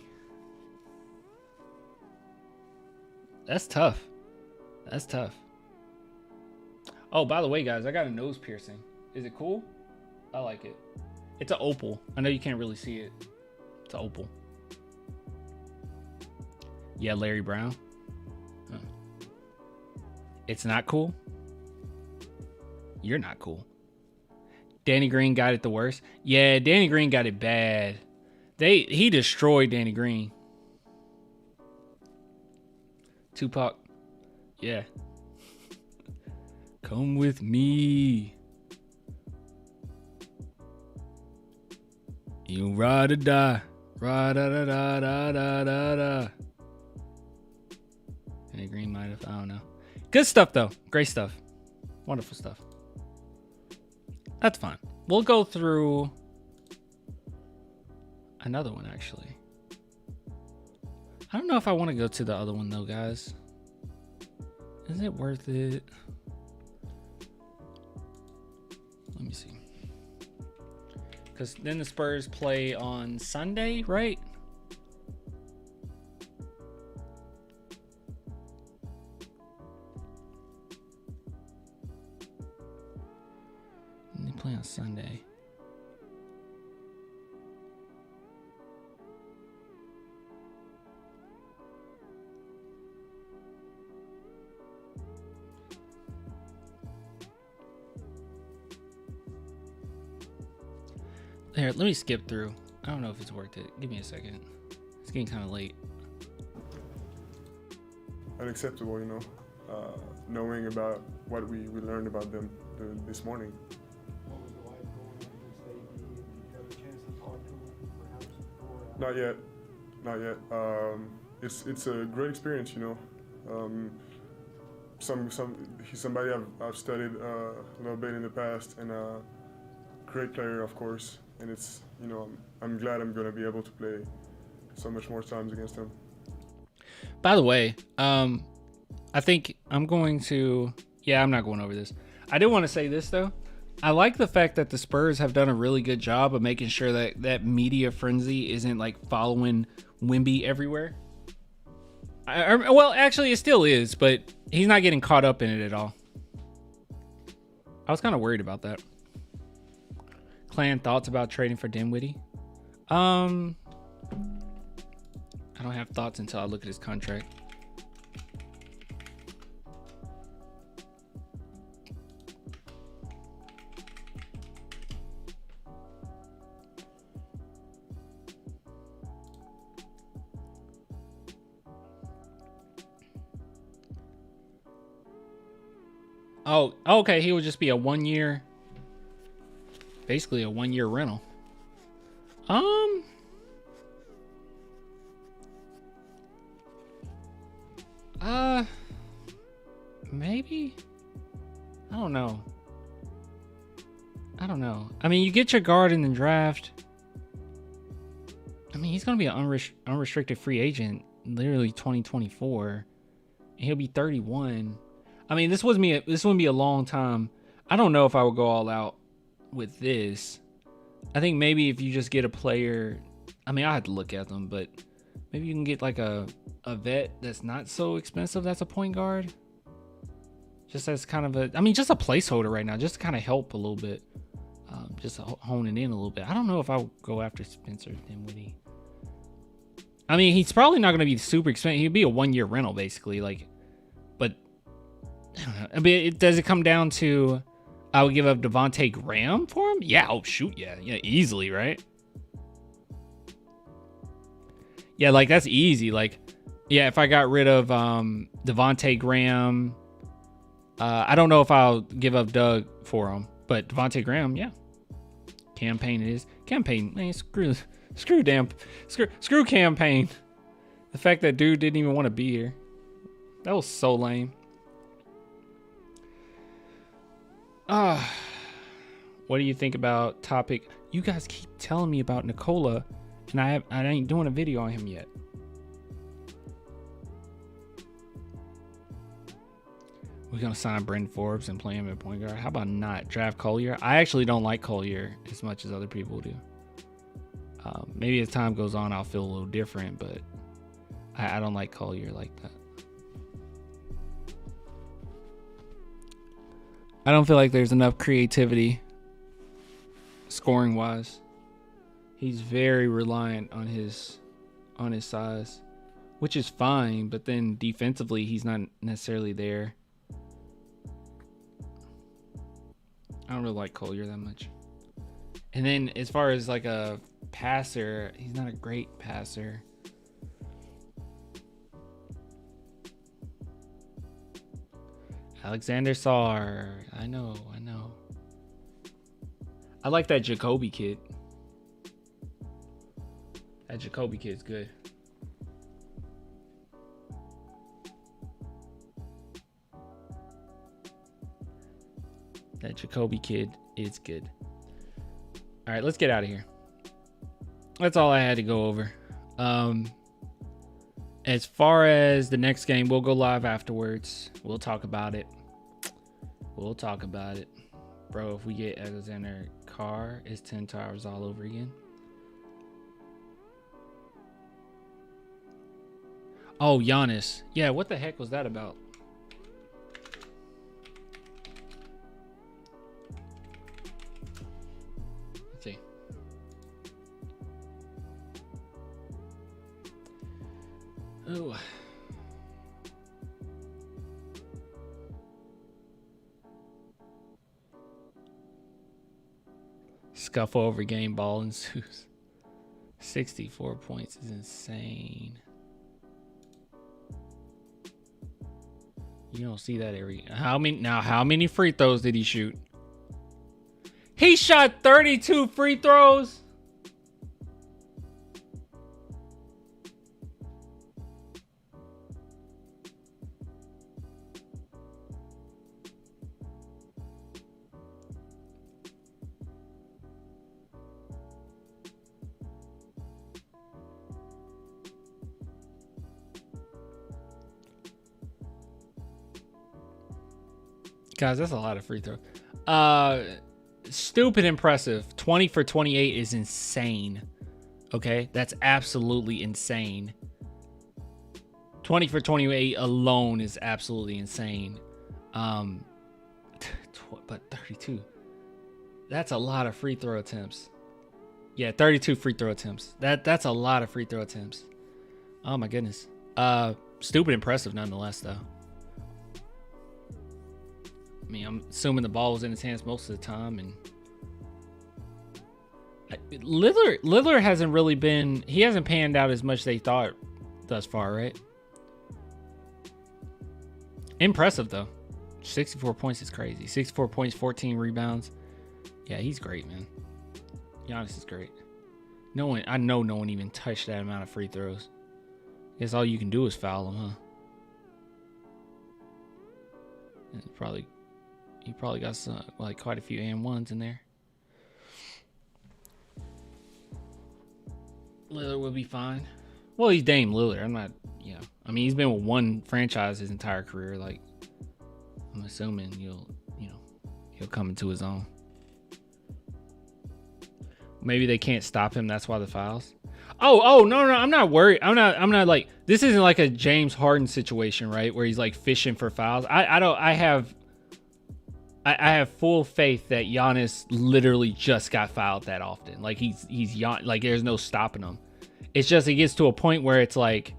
That's tough. That's tough. Oh, by the way, guys, I got a nose piercing. Is it cool? I like it. It's an opal. I know you can't really see it. It's an opal. Yeah, Larry Brown. Huh. It's not cool. You're not cool. Danny Green got it the worst. Yeah, Danny Green got it bad. He destroyed Danny Green. Tupac. Yeah. Come with me. You ride or die. Ride da da da da da da da. Any Green might have. I don't know. Good stuff though. Great stuff. Wonderful stuff. That's fine. We'll go through another one actually. I don't know if I want to go to the other one though, guys. Is it worth it? Let me see. Because then the Spurs play on Sunday, right? And they play on Sunday. Here, let me skip through. I don't know if it's worth it. Give me a second. It's getting kind of late. Unacceptable, you know, knowing about what we learned about them this morning. What was it like going up against AD? Did you have a chance to talk to him perhaps before? Not yet. It's a great experience, you know. He's somebody I've studied a little bit in the past, and a great player, of course. And it's, you know, I'm glad I'm going to be able to play so much more times against him. By the way, I think I'm going to... Yeah, I'm not going over this. I did want to say this, though. I like the fact that the Spurs have done a really good job of making sure that that media frenzy isn't, like, following Wemby everywhere. Well, actually, it still is, but he's not getting caught up in it at all. I was kind of worried about that. Clan, thoughts about trading for Dinwiddie? I don't have thoughts until I look at his contract. Oh, okay. He would just be a 1 year. Basically a 1 year rental. Maybe. I don't know. I mean, you get your guard in the draft. I mean, he's gonna be an unrestricted free agent, literally 2024. And he'll be 31. I mean, this wouldn't be a long time. I don't know if I would go all out with this. I think maybe if you just get a player, I mean, I had to look at them, but maybe you can get like a vet that's not so expensive. That's a point guard. Just as kind of just a placeholder right now, just to kind of help a little bit. Just hone it in a little bit. I don't know if I would go after Spencer Dinwiddie. I mean, he's probably not going to be super expensive. He'd be a 1 year rental basically, like, but I don't know. I mean, does it come down to I would give up Devontae Graham for him? Yeah. Oh, shoot. Yeah, easily, right? Yeah, like, that's easy. Like, yeah, if I got rid of Devontae Graham, I don't know if I'll give up Doug for him, but Devontae Graham, yeah. Campaign it is. Campaign, man, screw campaign. The fact that dude didn't even want to be here. That was so lame. What do you think about topic? You guys keep telling me about Nikola, and I ain't doing a video on him yet. We're gonna sign Brent Forbes and play him at point guard. How about not draft Collier? I actually don't like Collier as much as other people do. Maybe as time goes on, I'll feel a little different, but I don't like Collier like that. I don't feel like there's enough creativity scoring wise. He's very reliant on his size, which is fine, but then defensively he's not necessarily there. I don't really like Collier that much. And then as far as like a passer, he's not a great passer. Alexander Sarr. I know. I like that Jacoby kid. That Jacoby kid's good. That Jacoby kid is good. All right, let's get out of here. That's all I had to go over. As far as the next game, we'll go live afterwards. We'll talk about it. Bro, if we get Alexander Carr, it's 10 towers all over again. Oh, Giannis. Yeah, what the heck was that about? Let's see. Oh. Scuffle over game, ball ensues. 64 points is insane. You don't see that every. How many free throws did he shoot? He shot 32 free throws. Guys, that's a lot of free throws. Stupid impressive. 20 for 28 is insane. Okay? That's absolutely insane. 20 for 28 alone is absolutely insane. But 32. That's a lot of free throw attempts. Yeah, 32 free throw attempts. That's a lot of free throw attempts. Oh my goodness. Stupid impressive nonetheless, though. I mean, I'm assuming the ball was in his hands most of the time, and Lillard hasn't really been. He hasn't panned out as much as they thought thus far, right? Impressive though. 64 points is crazy. 64 points, 14 rebounds. Yeah, he's great, man. Giannis is great. I know no one even touched that amount of free throws. Guess all you can do is foul him, huh? And he probably got some, like, quite a few and ones in there. Lillard will be fine. Well, he's Dame Lillard. I'm not, I mean, he's been with one franchise his entire career. Like, I'm assuming he'll come into his own. Maybe they can't stop him. That's why the fouls. Oh, no, I'm not worried. I'm not like, this isn't like a James Harden situation, right? Where he's like fishing for fouls. I have full faith that Giannis literally just got fouled that often. Like he's like there's no stopping him. It's just it gets to a point where it's like,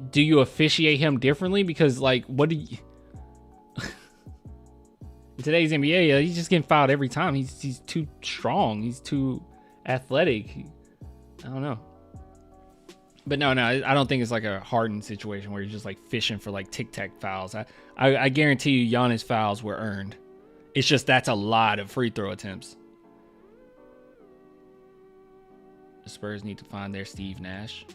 do you officiate him differently? Because like, what do you? In today's NBA, he's just getting fouled every time. He's too strong. He's too athletic. I don't know. But no, I don't think it's like a Harden situation where you're just like fishing for like tic-tac fouls. I guarantee you Giannis fouls were earned. It's just that's a lot of free throw attempts. The Spurs need to find their Steve Nash.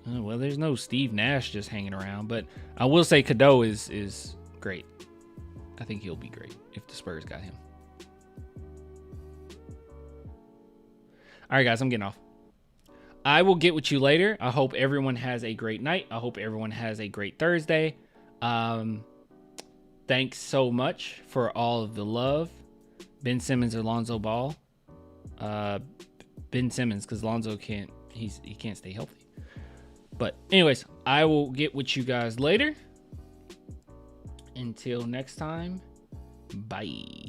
Oh, well, there's no Steve Nash just hanging around, but I will say Cadeau is great. I think he'll be great if the Spurs got him. All right, guys, I'm getting off. I will get with you later. I hope everyone has a great night. I hope everyone has a great Thursday. Thanks so much for all of the love. Ben Simmons or Lonzo Ball. Ben Simmons, because Lonzo can't stay healthy. But anyways, I will get with you guys later. Until next time, bye.